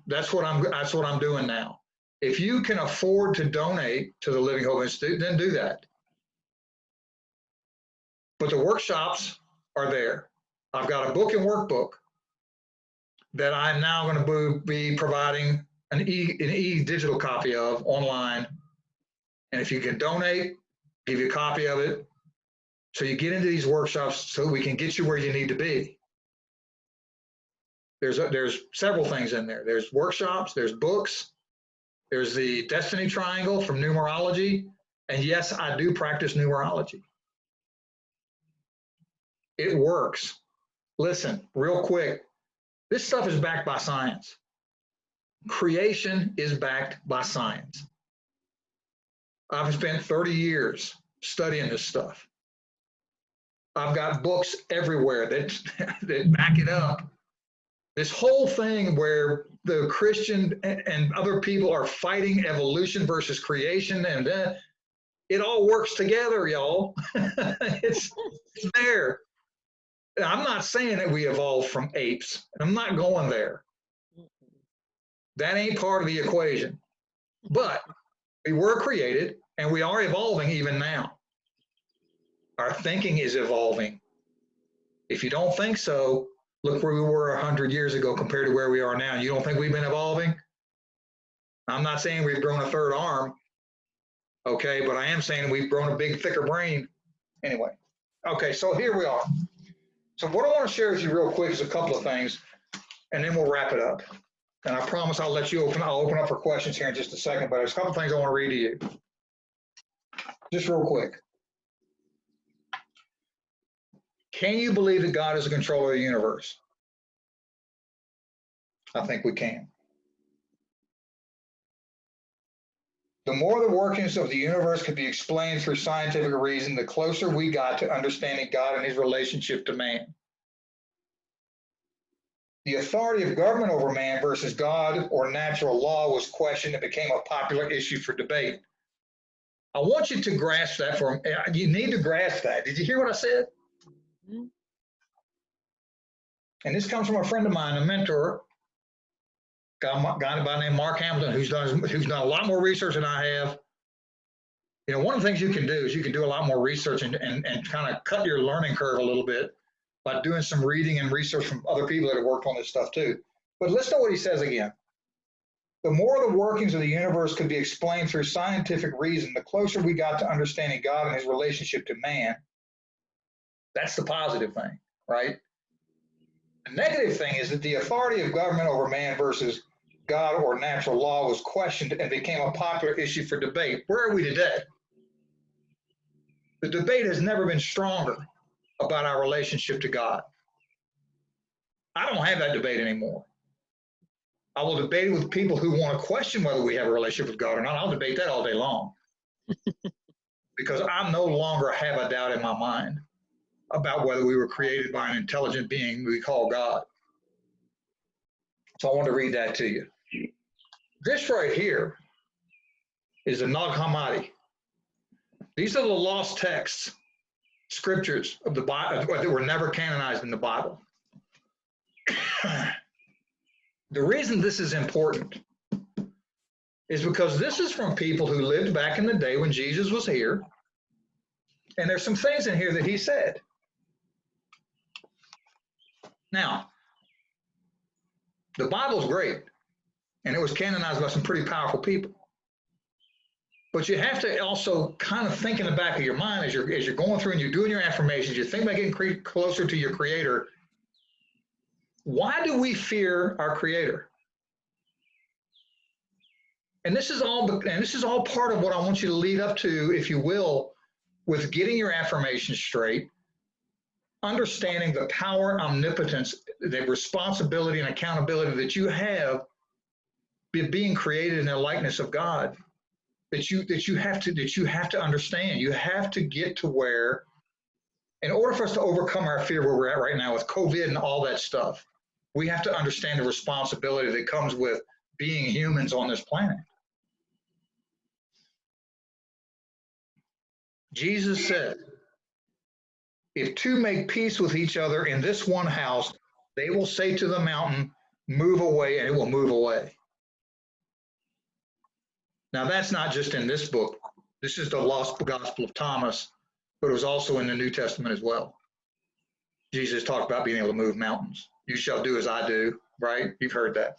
That's what I'm doing now. If you can afford to donate to the Living Hope Institute, then do that. But the workshops are there. I've got a book and workbook that I'm now going to be providing an e-digital copy of online. And if you can donate, give you a copy of it. So you get into these workshops so we can get you where you need to be. There's several things in there. There's workshops, there's books, there's the Destiny Triangle from numerology. And yes, I do practice numerology. It works. Listen, real quick, this stuff is backed by science. Creation is backed by science. I've spent 30 years studying this stuff. I've got books everywhere that back it up. This whole thing where the Christian and other people are fighting evolution versus creation, and it all works together, y'all. It's there. I'm not saying that we evolved from apes. I'm not going there. That ain't part of the equation. But we were created, and we are evolving even now. Our thinking is evolving. If you don't think so, Look where we were 100 years ago compared to where we are now. You don't think we've been evolving? I'm not saying we've grown a third arm, okay, but I am saying we've grown a big, thicker brain. Anyway, okay, so here we are. So what I want to share with you real quick is a couple of things, and then we'll wrap it up. And I promise I'll let you I'll open up for questions here in just a second, but there's a couple of things I want to read to you. Just real quick. Can you believe that God is the controller of the universe? I think we can. The more the workings of the universe could be explained through scientific reason, the closer we got to understanding God and his relationship to man. The authority of government over man versus God or natural law was questioned and became a popular issue for debate. I want you to grasp that you need to grasp that. Did you hear what I said? Mm-hmm. And this comes from a friend of mine, a mentor, guy by the name Mark Hamilton, who's done a lot more research than I have. You know, one of the things you can do is you can do a lot more research and kind of cut your learning curve a little bit by doing some reading and research from other people that have worked on this stuff too. But listen to what he says again. The more the workings of the universe could be explained through scientific reason, the closer we got to understanding God and his relationship to man. That's the positive thing, right? The negative thing is that the authority of government over man versus God or natural law was questioned and became a popular issue for debate. Where are we today? The debate has never been stronger about our relationship to God. I don't have that debate anymore. I will debate it with people who want to question whether we have a relationship with God or not. I'll debate that all day long. Because I no longer have a doubt in my mind about whether we were created by an intelligent being we call God. So I want to read that to you. This right here is the Nag Hammadi. These are the lost texts, scriptures of the Bible that were never canonized in the Bible. The reason this is important is because this is from people who lived back in the day when Jesus was here. And there's some things in here that he said. Now, the Bible's great, and it was canonized by some pretty powerful people. But you have to also kind of think in the back of your mind as you're going through and you're doing your affirmations, you think about getting closer to your Creator. Why do we fear our Creator? And this is all part of what I want you to lead up to, if you will, with getting your affirmations straight, understanding the power, omnipotence, the responsibility and accountability that you have being created in the likeness of God, that you have to understand. You have to get to where, in order for us to overcome our fear where we're at right now with COVID and all that stuff, we have to understand the responsibility that comes with being humans on this planet. Jesus said, if two make peace with each other in this one house, they will say to the mountain, move away, and it will move away. Now, that's not just in this book. This is the lost Gospel of Thomas, but it was also in the New Testament as well. Jesus talked about being able to move mountains. You shall do as I do, right? You've heard that.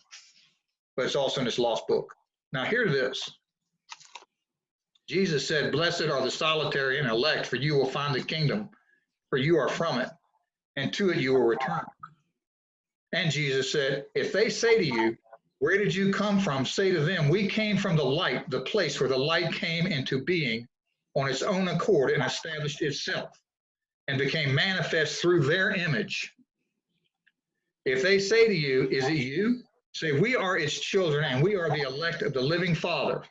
But it's also in this lost book. Now, hear this. Jesus said, blessed are the solitary and elect, for you will find the kingdom, for you are from it, and to it you will return. And Jesus said, if they say to you, where did you come from? Say to them, we came from the light, the place where the light came into being on its own accord and established itself and became manifest through their image. If they say to you, is it you? Say, we are its children and we are the elect of the living Father.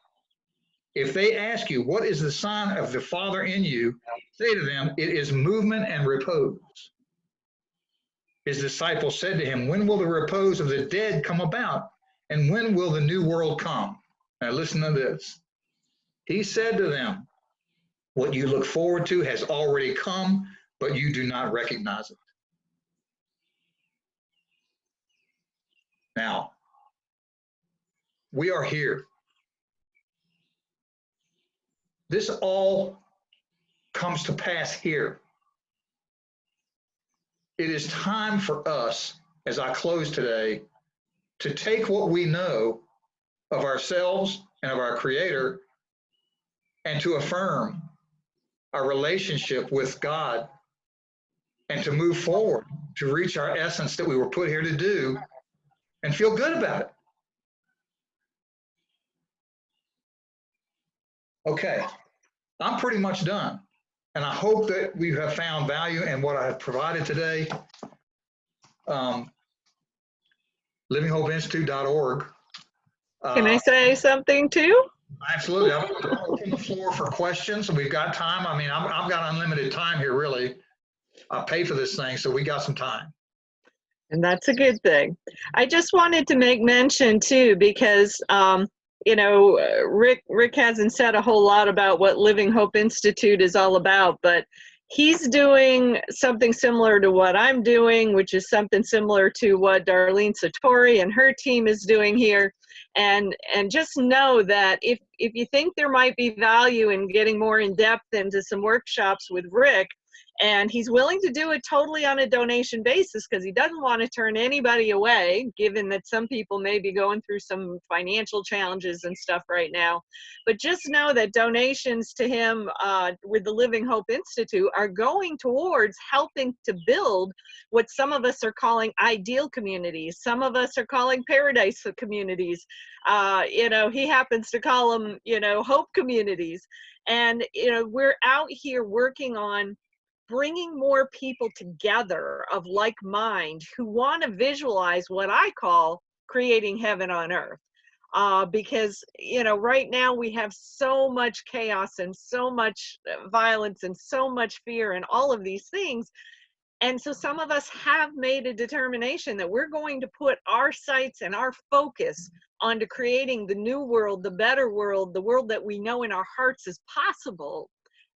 If they ask you, what is the sign of the Father in you? Say to them, it is movement and repose. His disciples said to him, when will the repose of the dead come about? And when will the new world come? Now listen to this. He said to them, what you look forward to has already come, but you do not recognize it. Now, we are here. This all comes to pass here. It is time for us as I close today, to take what we know of ourselves and of our Creator and to affirm our relationship with God and to move forward to reach our essence that we were put here to do and feel good about it. Okay, I'm pretty much done. And I hope that we have found value in what I have provided today. LivingHopeInstitute.org. Can I say something too? Absolutely. I'm going to open the floor for questions. We've got time. I mean, I've got unlimited time here, really. I pay for this thing, so we got some time. And that's a good thing. I just wanted to make mention too, because you know, Rick hasn't said a whole lot about what Living Hope Institute is all about, but he's doing something similar to what I'm doing, which is something similar to what Darlene Satori and her team is doing here. And just know that if you think there might be value in getting more in depth into some workshops with Rick, and he's willing to do it totally on a donation basis because he doesn't want to turn anybody away, given that some people may be going through some financial challenges and stuff right now. But just know that donations to him with the Living Hope Institute are going towards helping to build what some of us are calling ideal communities. Some of us are calling paradise communities. You know, he happens to call them, you know, hope communities. And, you know, we're out here working on bringing more people together of like mind who want to visualize what I call creating heaven on earth. Because, you know, right now we have so much chaos and so much violence and so much fear and all of these things. And so some of us have made a determination that we're going to put our sights and our focus onto creating the new world, the better world, the world that we know in our hearts is possible.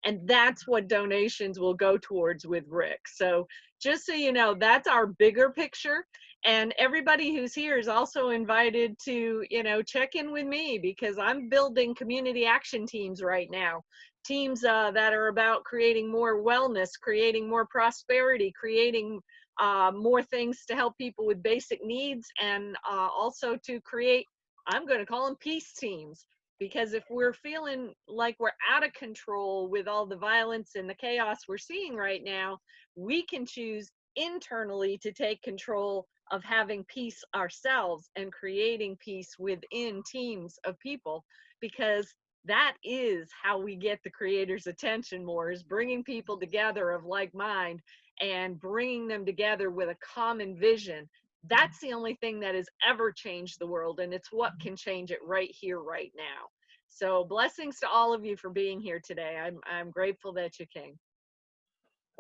And that's what donations will go towards with Rick. So just so you know, that's our bigger picture. And everybody who's here is also invited to, you know, check in with me, because I'm building community action teams right now. Teams that are about creating more wellness, creating more prosperity, creating more things to help people with basic needs, and also to create, I'm going to call them peace teams. Because if we're feeling like we're out of control with all the violence and the chaos we're seeing right now, we can choose internally to take control of having peace ourselves and creating peace within teams of people, because that is how we get the Creator's attention more, is bringing people together of like mind and bringing them together with a common vision. That's the only thing that has ever changed the world, and it's what can change it right here, right now. So blessings to all of you for being here today. I'm grateful that you came.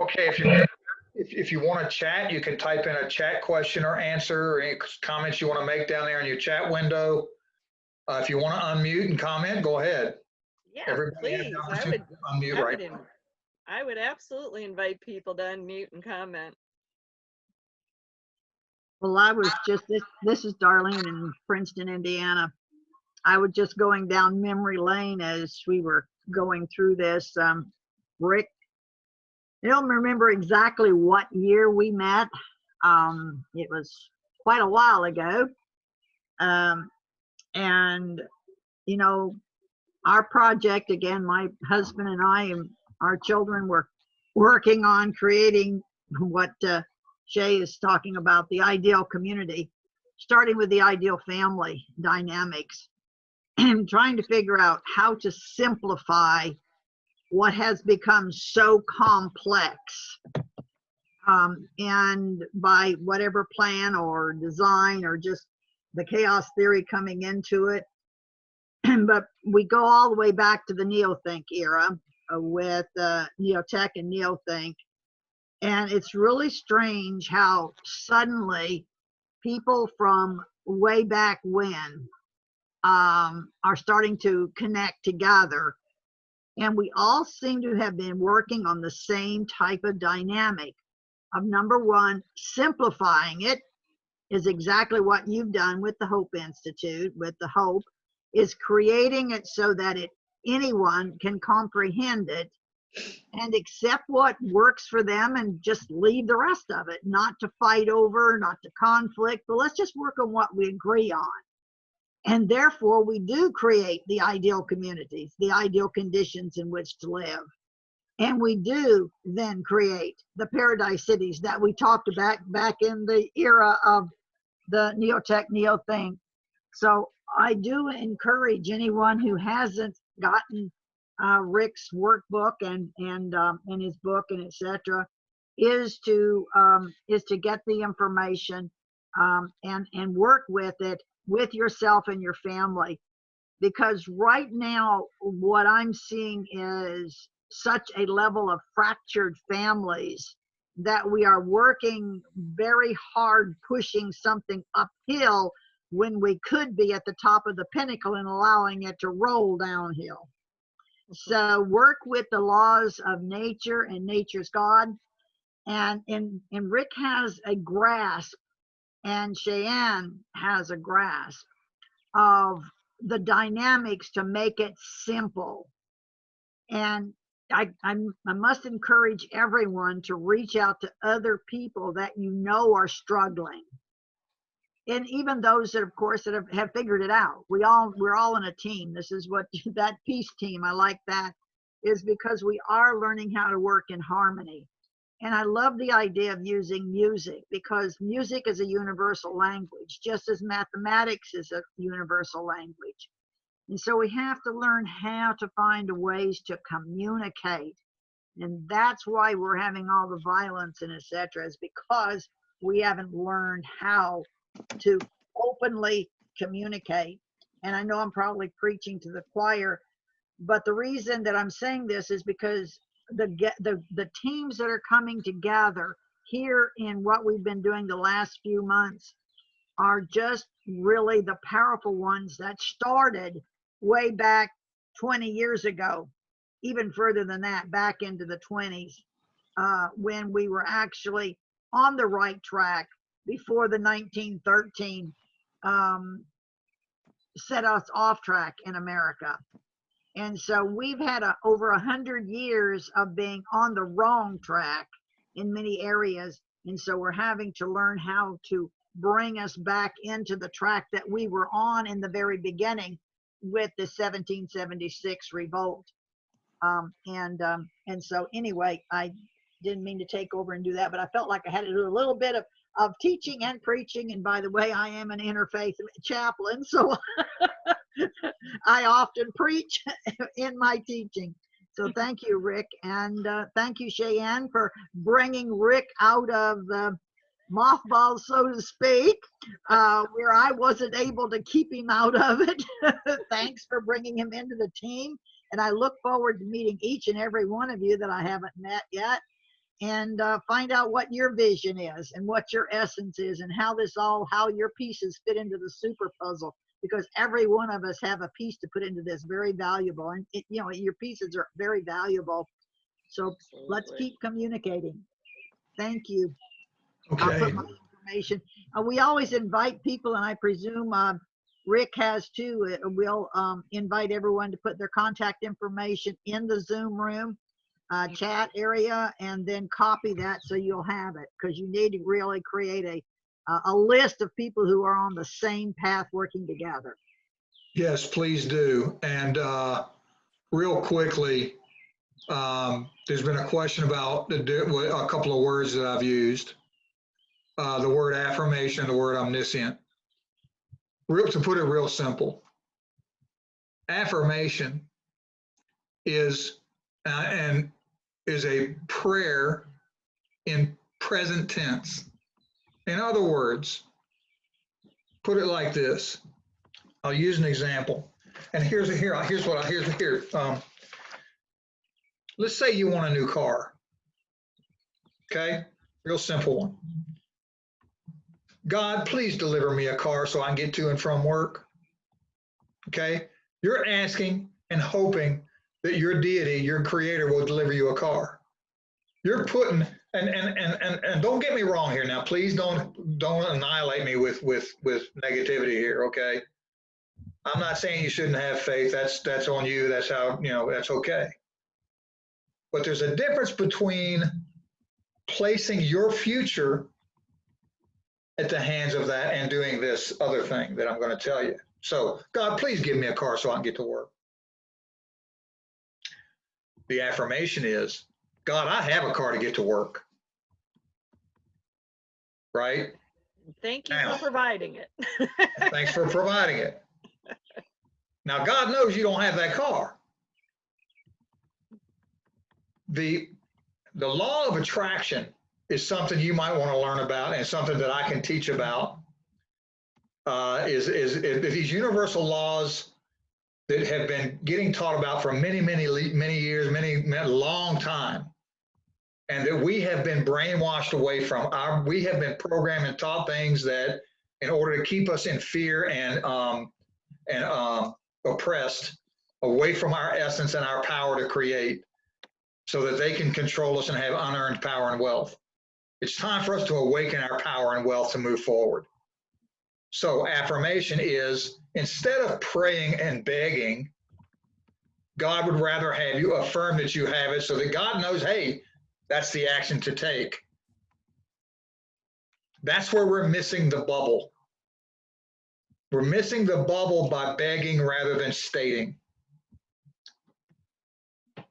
Okay, if you want to chat, you can type in a chat question or answer, or any comments you want to make down there in your chat window. If you want to unmute and comment, go ahead. Yeah, Everybody has please. the opportunity to unmute right now. I would absolutely invite people to unmute and comment. Well, I was just, this is Darlene in Princeton, Indiana. I was just going down memory lane as we were going through this. Rick, I don't remember exactly what year we met. It was quite a while ago. And, you know, our project, again, my husband and I and our children were working on creating what Shay is talking about, the ideal community, starting with the ideal family dynamics, and trying to figure out how to simplify what has become so complex. And by whatever plan or design or just the chaos theory coming into it. But we go all the way back to the Neothink era with Neotech and Neothink. And it's really strange how suddenly people from way back when are starting to connect together. And we all seem to have been working on the same type of dynamic of, number one, simplifying it is exactly what you've done with the Hope Institute, with the Hope, is creating it so that anyone can comprehend it and accept what works for them and just leave the rest of it, not to fight over, not to conflict, but let's just work on what we agree on. And therefore, we do create the ideal communities, the ideal conditions in which to live. And we do then create the paradise cities that we talked about back in the era of the Neotech, Neothink. So I do encourage anyone who hasn't gotten Rick's workbook and his book and etc. is to get the information and work with it with yourself and your family, because right now what I'm seeing is such a level of fractured families that we are working very hard pushing something uphill when we could be at the top of the pinnacle and allowing it to roll downhill. So work with the laws of nature and nature's God. And Rick has a grasp, and Cheyenne has a grasp of the dynamics to make it simple. And I must encourage everyone to reach out to other people that you know are struggling. And even those that, of course, that have figured it out. We're all in a team. This is what that peace team, I like that, is because we are learning how to work in harmony. And I love the idea of using music, because music is a universal language, just as mathematics is a universal language. And so we have to learn how to find ways to communicate. And that's why we're having all the violence and etc. is because we haven't learned how to openly communicate. And I know I'm probably preaching to the choir, but the reason that I'm saying this is because the teams that are coming together here in what we've been doing the last few months are just really the powerful ones that started way back 20 years ago, even further than that, back into the 20s, when we were actually on the right track before the 1913 set us off track in America. And so we've had over 100 years of being on the wrong track in many areas. And so we're having to learn how to bring us back into the track that we were on in the very beginning with the 1776 revolt. And so anyway, I didn't mean to take over and do that, but I felt like I had to do a little bit of teaching and preaching. And by the way, I am an interfaith chaplain, so I often preach in my teaching. So thank you, Rick. And thank you, Cheyenne, for bringing Rick out of the mothballs, so to speak, where I wasn't able to keep him out of it. Thanks for bringing him into the team. And I look forward to meeting each and every one of you that I haven't met yet, and find out what your vision is and what your essence is and how your pieces fit into the super puzzle, because every one of us have a piece to put into this, very valuable. And your pieces are very valuable. So let's keep communicating. Thank you. Okay. I'll put my information. We always invite people, and I presume Rick has too. We'll invite everyone to put their contact information in the Zoom room chat area, and then copy that so you'll have it, because you need to really create a list of people who are on the same path working together. Yes, please do. And real quickly, there's been a question about a couple of words that I've used. The word affirmation, the word omniscient. To put it real simple, affirmation is a prayer in present tense. In other words, put it like this. I'll use an example. And here's what. Let's say you want a new car. Okay, real simple one. God, please deliver me a car so I can get to and from work. Okay, you're asking and hoping that your deity, your creator, will deliver you a car. You're putting, and don't get me wrong here now, please don't annihilate me with negativity here, okay? I'm not saying you shouldn't have faith. That's on you. That's how, that's okay. But there's a difference between placing your future at the hands of that and doing this other thing that I'm going to tell you. So, God, please give me a car so I can get to work. The affirmation is, God, I have a car to get to work. Right? Thank you Now, for providing it. thanks for providing it. Now, God knows you don't have that car. The law of attraction is something you might want to learn about, and something that I can teach about. Is these universal laws that have been getting taught about for many years, many long time, and that we have been brainwashed away from. We have been programmed and taught things that, in order to keep us in fear and oppressed, away from our essence and our power to create, so that they can control us and have unearned power and wealth. It's time for us to awaken our power and wealth to move forward. So affirmation is, instead of praying and begging, God would rather have you affirm that you have it, so that God knows, hey, that's the action to take. That's where we're missing the bubble. We're missing the bubble by begging rather than stating.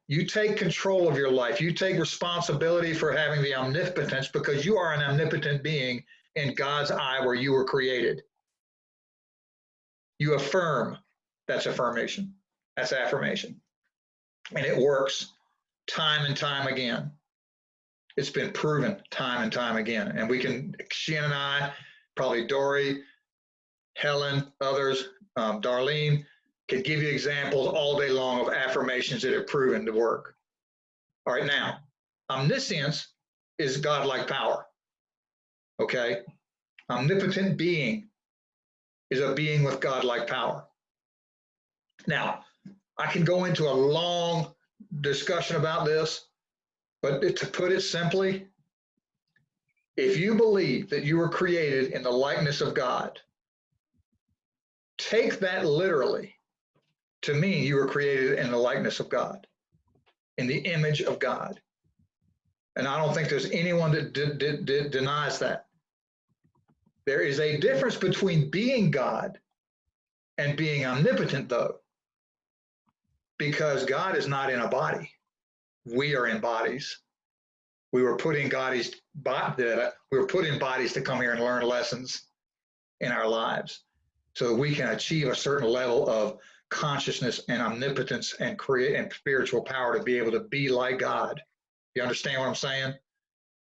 You take control of your life. You take responsibility for having the omnipotence, because you are an omnipotent being in God's eye where you were created. You affirm. That's affirmation. That's affirmation. And it works time and time again. It's been proven time and time again. And we can, Shannon and I, probably Dory, Helen, others, Darlene, could give you examples all day long of affirmations that have proven to work. All right, now, omniscience is godlike power. Okay? Omnipotent being is a being with godlike power. Now, I can go into a long discussion about this, but to put it simply, if you believe that you were created in the likeness of God, take that literally to mean you were created in the likeness of God, in the image of God. And I don't think there's anyone that denies that. There is a difference between being God and being omnipotent, though, because God is not in a body. We are in bodies. We were put in bodies to come here and learn lessons in our lives, so that we can achieve a certain level of consciousness and omnipotence and create and spiritual power to be able to be like God. You understand what I'm saying?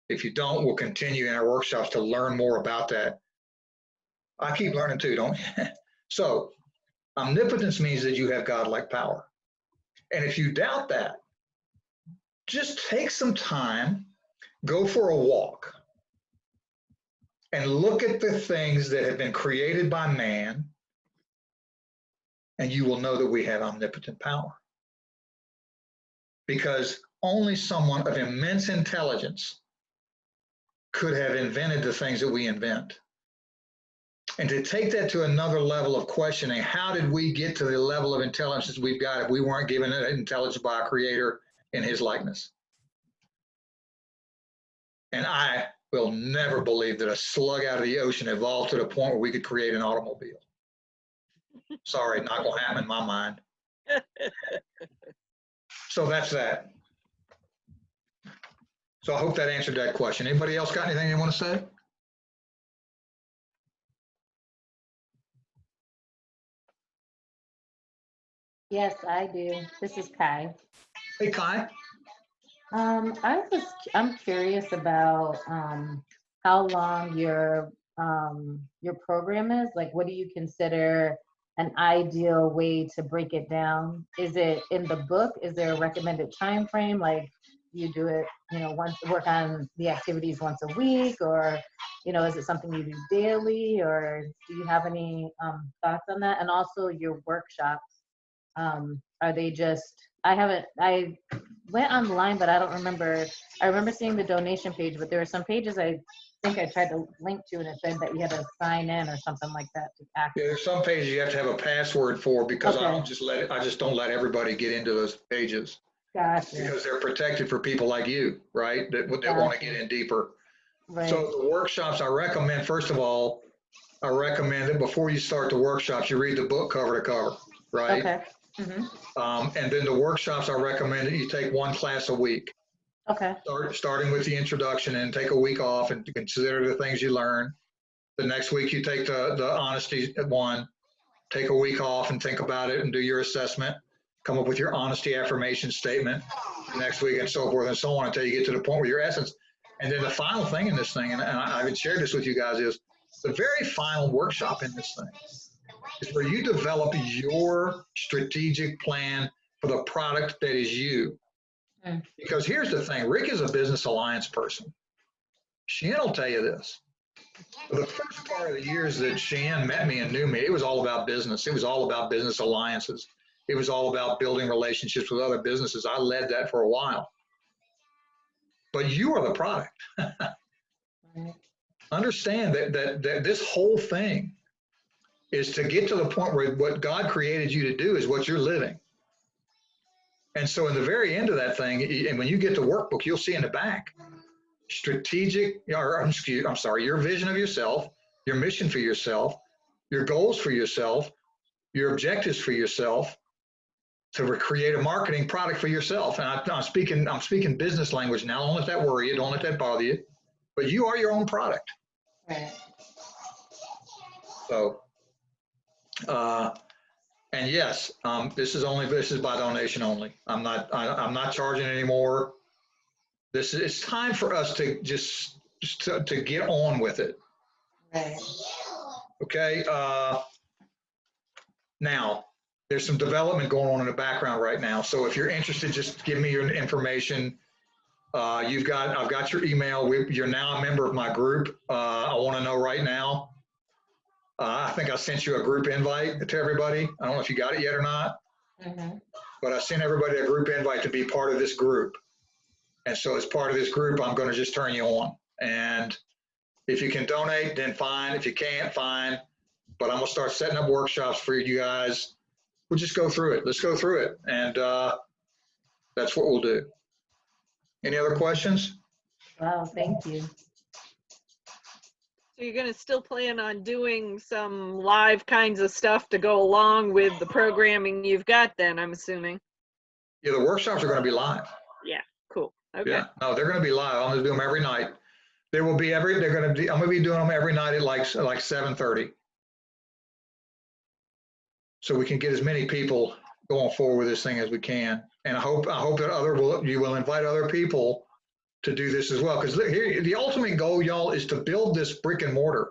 If you don't, we'll continue in our workshops to learn more about that. I keep learning too, don't you? So omnipotence means that you have godlike power. And if you doubt that, just take some time, go for a walk, and look at the things that have been created by man, and you will know that we have omnipotent power. Because only someone of immense intelligence could have invented the things that we invent. And to take that to another level of questioning, how did we get to the level of intelligence we've got if we weren't given intelligence by a creator in his likeness? And I will never believe that a slug out of the ocean evolved to the point where we could create an automobile. Sorry, not gonna happen in my mind. So that's that. So I hope that answered that question. Anybody else got anything they want to say? Yes, I do. This is Kai. Hey, Kai. I'm curious about how long your program is. Like, what do you consider an ideal way to break it down? Is it in the book? Is there a recommended time frame? Like, you do it, work on the activities once a week, or, is it something you do daily, or do you have any thoughts on that? And also your workshops, are they just, I went online, but I don't remember. I remember seeing the donation page, but there were some pages I think I tried to link to, and it said that you had to sign in or something like that to access. Yeah, there's some pages you have to have a password for, because Okay. I just don't let everybody get into those pages. Gotcha. because they're protected for people like you, right? That want to Gotcha. get in deeper. Right. So the workshops, I recommend, first of all, I recommend that before you start the workshops, you read the book cover to cover, right? Okay. Hmm. And then the workshops, I recommend that you take one class a week. Okay. Starting with the introduction and take a week off and consider the things you learn. The next week you take the honesty one, take a week off and think about it and do your assessment, come up with your honesty affirmation statement the next week and so forth and so on until you get to the point where your essence. And then the final thing in this thing, and I haven't shared this with you guys, is the very final workshop in this thing is where you develop your strategic plan for the product that is you. Because here's the thing, Rick is a business alliance person. Sheehan will tell you this. For the first part of the years that Sheehan met me and knew me, it was all about business. It was all about business alliances. It was all about building relationships with other businesses. I led that for a while. But you are the product. Understand that this whole thing is to get to the point where what God created you to do is what you're living. And so in the very end of that thing, and when you get the workbook, you'll see in the back, strategic, your vision of yourself, your mission for yourself, your goals for yourself, your objectives for yourself, to create a marketing product for yourself. And I'm speaking business language now. Don't let that worry you. Don't let that bother you. But you are your own product. Right. So, and yes, this is by donation only. I'm not charging anymore. It's time for us to just to get on with it. Right. Okay. Now there's some development going on in the background right now. So if you're interested, just give me your information. I've got your email. You're now a member of my group. I want to know right now. I think I sent you a group invite to everybody. I don't know if you got it yet or not, but I sent everybody a group invite to be part of this group. And so as part of this group, I'm going to just turn you on. And if you can donate, then fine. If you can't, fine. But I'm going to start setting up workshops for you guys. We'll just go through it. Let's go through it. And that's what we'll do. Any other questions? Wow, thank you. So you're going to still plan on doing some live kinds of stuff to go along with the programming you've got then, I'm assuming. Yeah, the workshops are going to be live. Yeah, cool. Okay. Yeah, no, they're going to be live. I'm going to do them every night. I'm going to be doing them every night at like 7:30. So we can get as many people going forward with this thing as we can. And I hope that you will invite other people to do this as well. Because here, the ultimate goal, y'all, is to build this brick and mortar.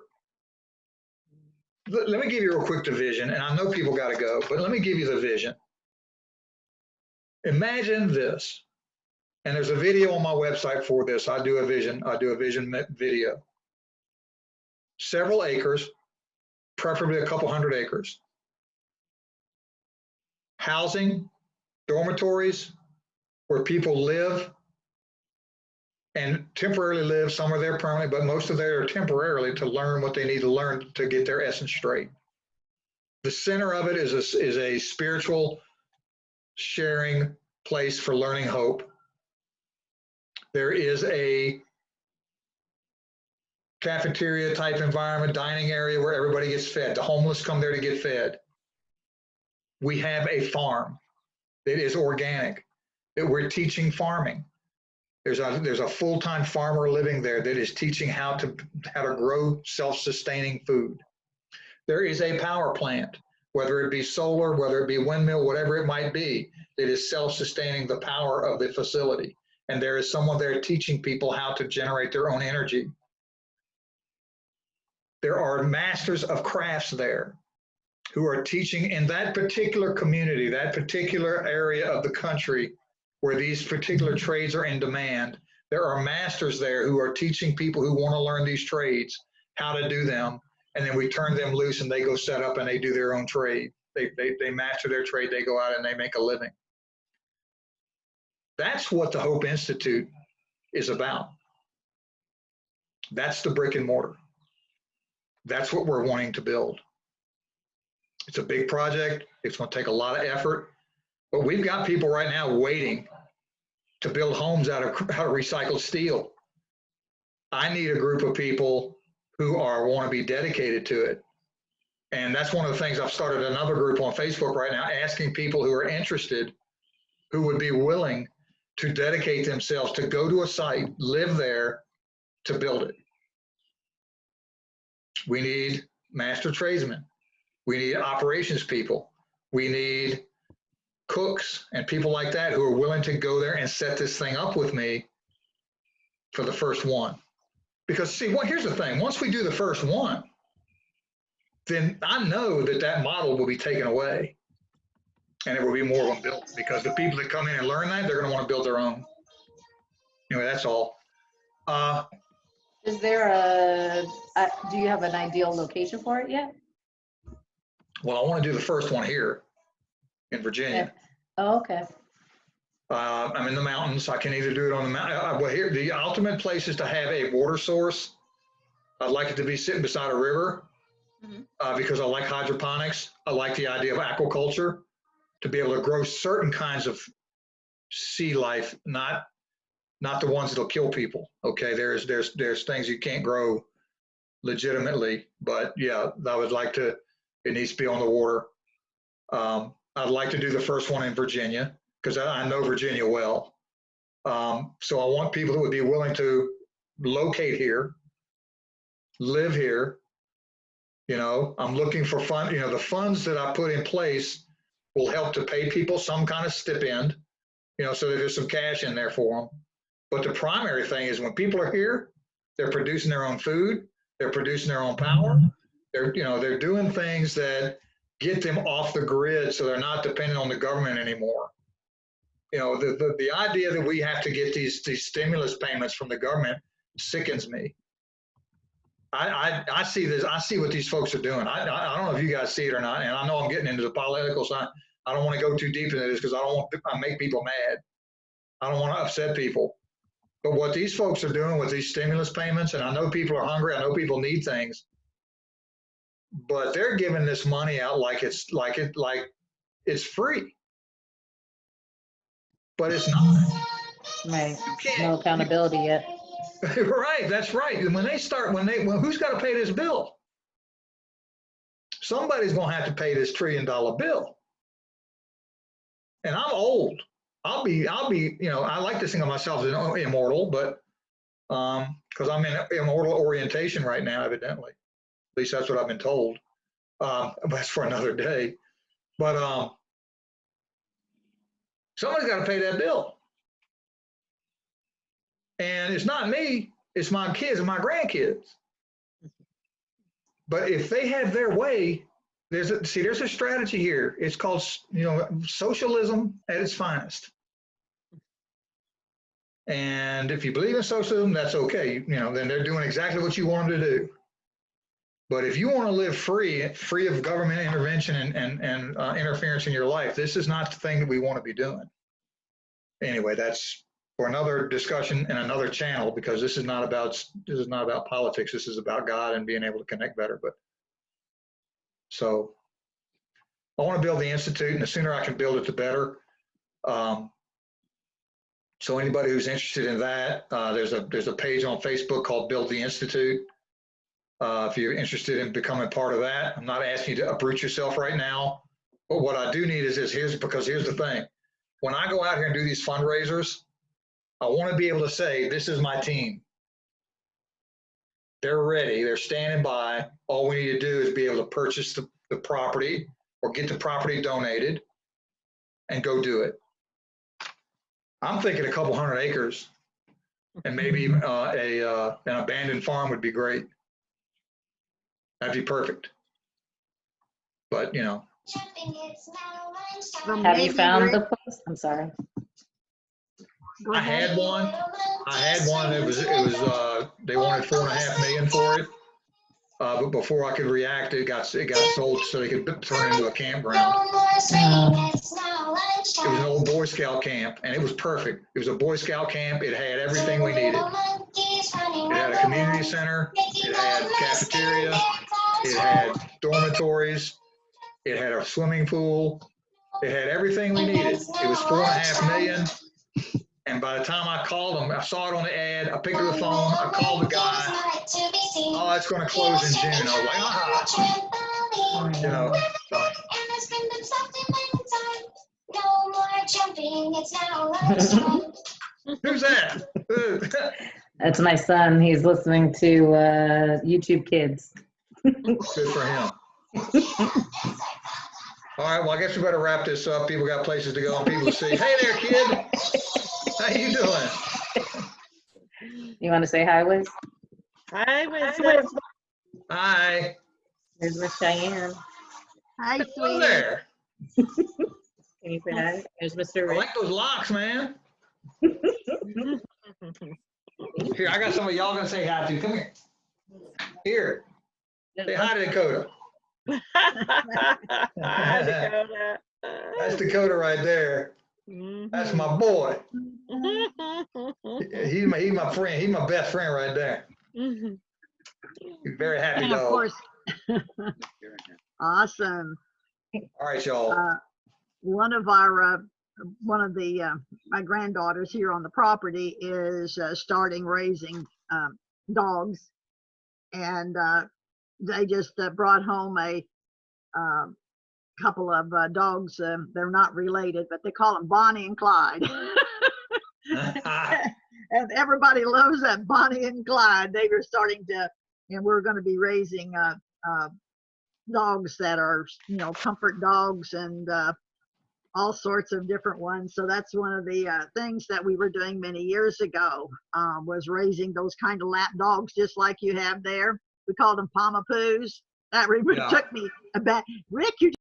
Let me give you a quick vision, and I know people got to go, but let me give you the vision. Imagine this, and there's a video on my website for this. I do a vision video. Several acres, preferably a couple hundred acres. Housing, dormitories, where people live and temporarily live. Some are there permanently, but most of them are temporarily to learn what they need to learn to get their essence straight. The center of it is a spiritual sharing place for learning hope. There is a cafeteria type environment, dining area where everybody gets fed. The homeless come there to get fed. We have a farm that is organic, that we're teaching farming. There's a full-time farmer living there that is teaching how to grow self-sustaining food. There is a power plant, whether it be solar, whether it be windmill, whatever it might be, that is self-sustaining the power of the facility. And there is someone there teaching people how to generate their own energy. There are masters of crafts there who are teaching in that particular community, that particular area of the country where these particular trades are in demand. There are masters there who are teaching people who want to learn these trades how to do them. And then we turn them loose and they go set up and they do their own trade. They master their trade, they go out and they make a living. That's what the Hope Institute is about. That's the brick and mortar. That's what we're wanting to build. It's a big project. It's going to take a lot of effort, but we've got people right now waiting to build homes out of recycled steel. I need a group of people who want to be dedicated to it. And that's one of the things. I've started another group on Facebook right now, asking people who are interested, who would be willing to dedicate themselves to go to a site, live there, to build it. We need master tradesmen. We need operations people. We need cooks and people like that who are willing to go there and set this thing up with me for the first one. Because see, here's the thing. Once we do the first one, then I know that model will be taken away and there will be more of them built, because the people that come in and learn that, they're going to want to build their own. Anyway, that's all. Is there do you have an ideal location for it yet? Well, I want to do the first one here in Virginia. Oh, okay. I'm in the mountains. I can either do it on the mountain. Well, here, the ultimate place is to have a water source. I'd like it to be sitting beside a river, because I like hydroponics. I like the idea of aquaculture, to be able to grow certain kinds of sea life, not the ones that'll kill people. Okay, there's things you can't grow legitimately, but yeah, I would like to. It needs to be on the water. I'd like to do the first one in Virginia, because I know Virginia well. So I want people that would be willing to locate here, live here. You know, I'm looking for fun. You know, the funds that I put in place will help to pay people some kind of stipend, you know, so that there's some cash in there for them. But the primary thing is when people are here, they're producing their own food, they're producing their own power. They're doing things that get them off the grid, so they're not dependent on the government anymore. You know, the idea that we have to get these stimulus payments from the government sickens me. I see this. I see what these folks are doing. I don't know if you guys see it or not, and I know I'm getting into the political side. I don't want to go too deep into this because I don't want to make people mad. I don't want to upset people. But what these folks are doing with these stimulus payments, and I know people are hungry. I know people need things. But they're giving this money out like it's free, but it's not. Right. No accountability yet. Right. That's right. Who's got to pay this bill? Somebody's going to have to pay this $1 trillion bill. And I'm old. I'll be. You know, I like to think of myself as immortal, but because I'm in immortal orientation right now, evidently. At least that's what I've been told. But that's for another day. But somebody's got to pay that bill. And it's not me, it's my kids and my grandkids. But if they have their way, there's a strategy here. It's called, you know, socialism at its finest. And if you believe in socialism, that's okay. You know, then they're doing exactly what you want them to do. But if you want to live free of government intervention and interference in your life, this is not the thing that we want to be doing. Anyway, that's for another discussion and another channel, because this is not about politics. This is about God and being able to connect better. But so I want to build the Institute, and the sooner I can build it, the better. So anybody who's interested in that, there's a page on Facebook called Build the Institute. If you're interested in becoming part of that, I'm not asking you to uproot yourself right now. But what I do need is this. Here's the thing. When I go out here and do these fundraisers, I want to be able to say, this is my team. They're ready. They're standing by. All we need to do is be able to purchase the property or get the property donated and go do it. I'm thinking a couple 100 acres, and maybe an abandoned farm would be great. That'd be perfect. But, you know. Have you found the post? I'm sorry. Go I ahead. had one. It was they wanted $4.5 million for it. But before I could react, it got sold so they could turn it into a campground. It was an old Boy Scout camp, and it was perfect. It was a Boy Scout camp. It had everything we needed. It had a community center. It had cafeteria. It had dormitories. It had a swimming pool. It had everything we needed. It was $4.5 million. And by the time I called them, I saw it on the ad. I picked up the phone. I called the guy. Oh, it's going to close in June. I was like, you know. Who's that? That's my son. He's listening to YouTube Kids. Good for him. All right, well, I guess we better wrap this up. People got places to go and people to see. Hey there, kid. How you doing? You want to say hi, Wiz? Hi, Wiz. Hi. There's Miss Cheyenne. Hi, Hello sweetie. there. Can you say hi? There's Mr. I Rick. like those locks, man. Here, I got some of y'all gonna say hi to. Come here. Here. Say hi to Dakota. Hi, Dakota. That's Dakota right there. That's my boy. He's my friend. He's my best friend right there. He's a very happy And of dog. course, awesome. All right, y'all. One of our, my granddaughters here on the property is starting raising dogs, and they just brought home a couple of dogs. They're not related, but they call them Bonnie and Clyde. And everybody loves that Bonnie and Clyde. They were starting to, and we're going to be raising dogs that are, comfort dogs and all sorts of different ones. So that's one of the things that we were doing many years ago, was raising those kind of lap dogs just like you have there. We called them Pamapoos. That Yeah. took me about, Rick, you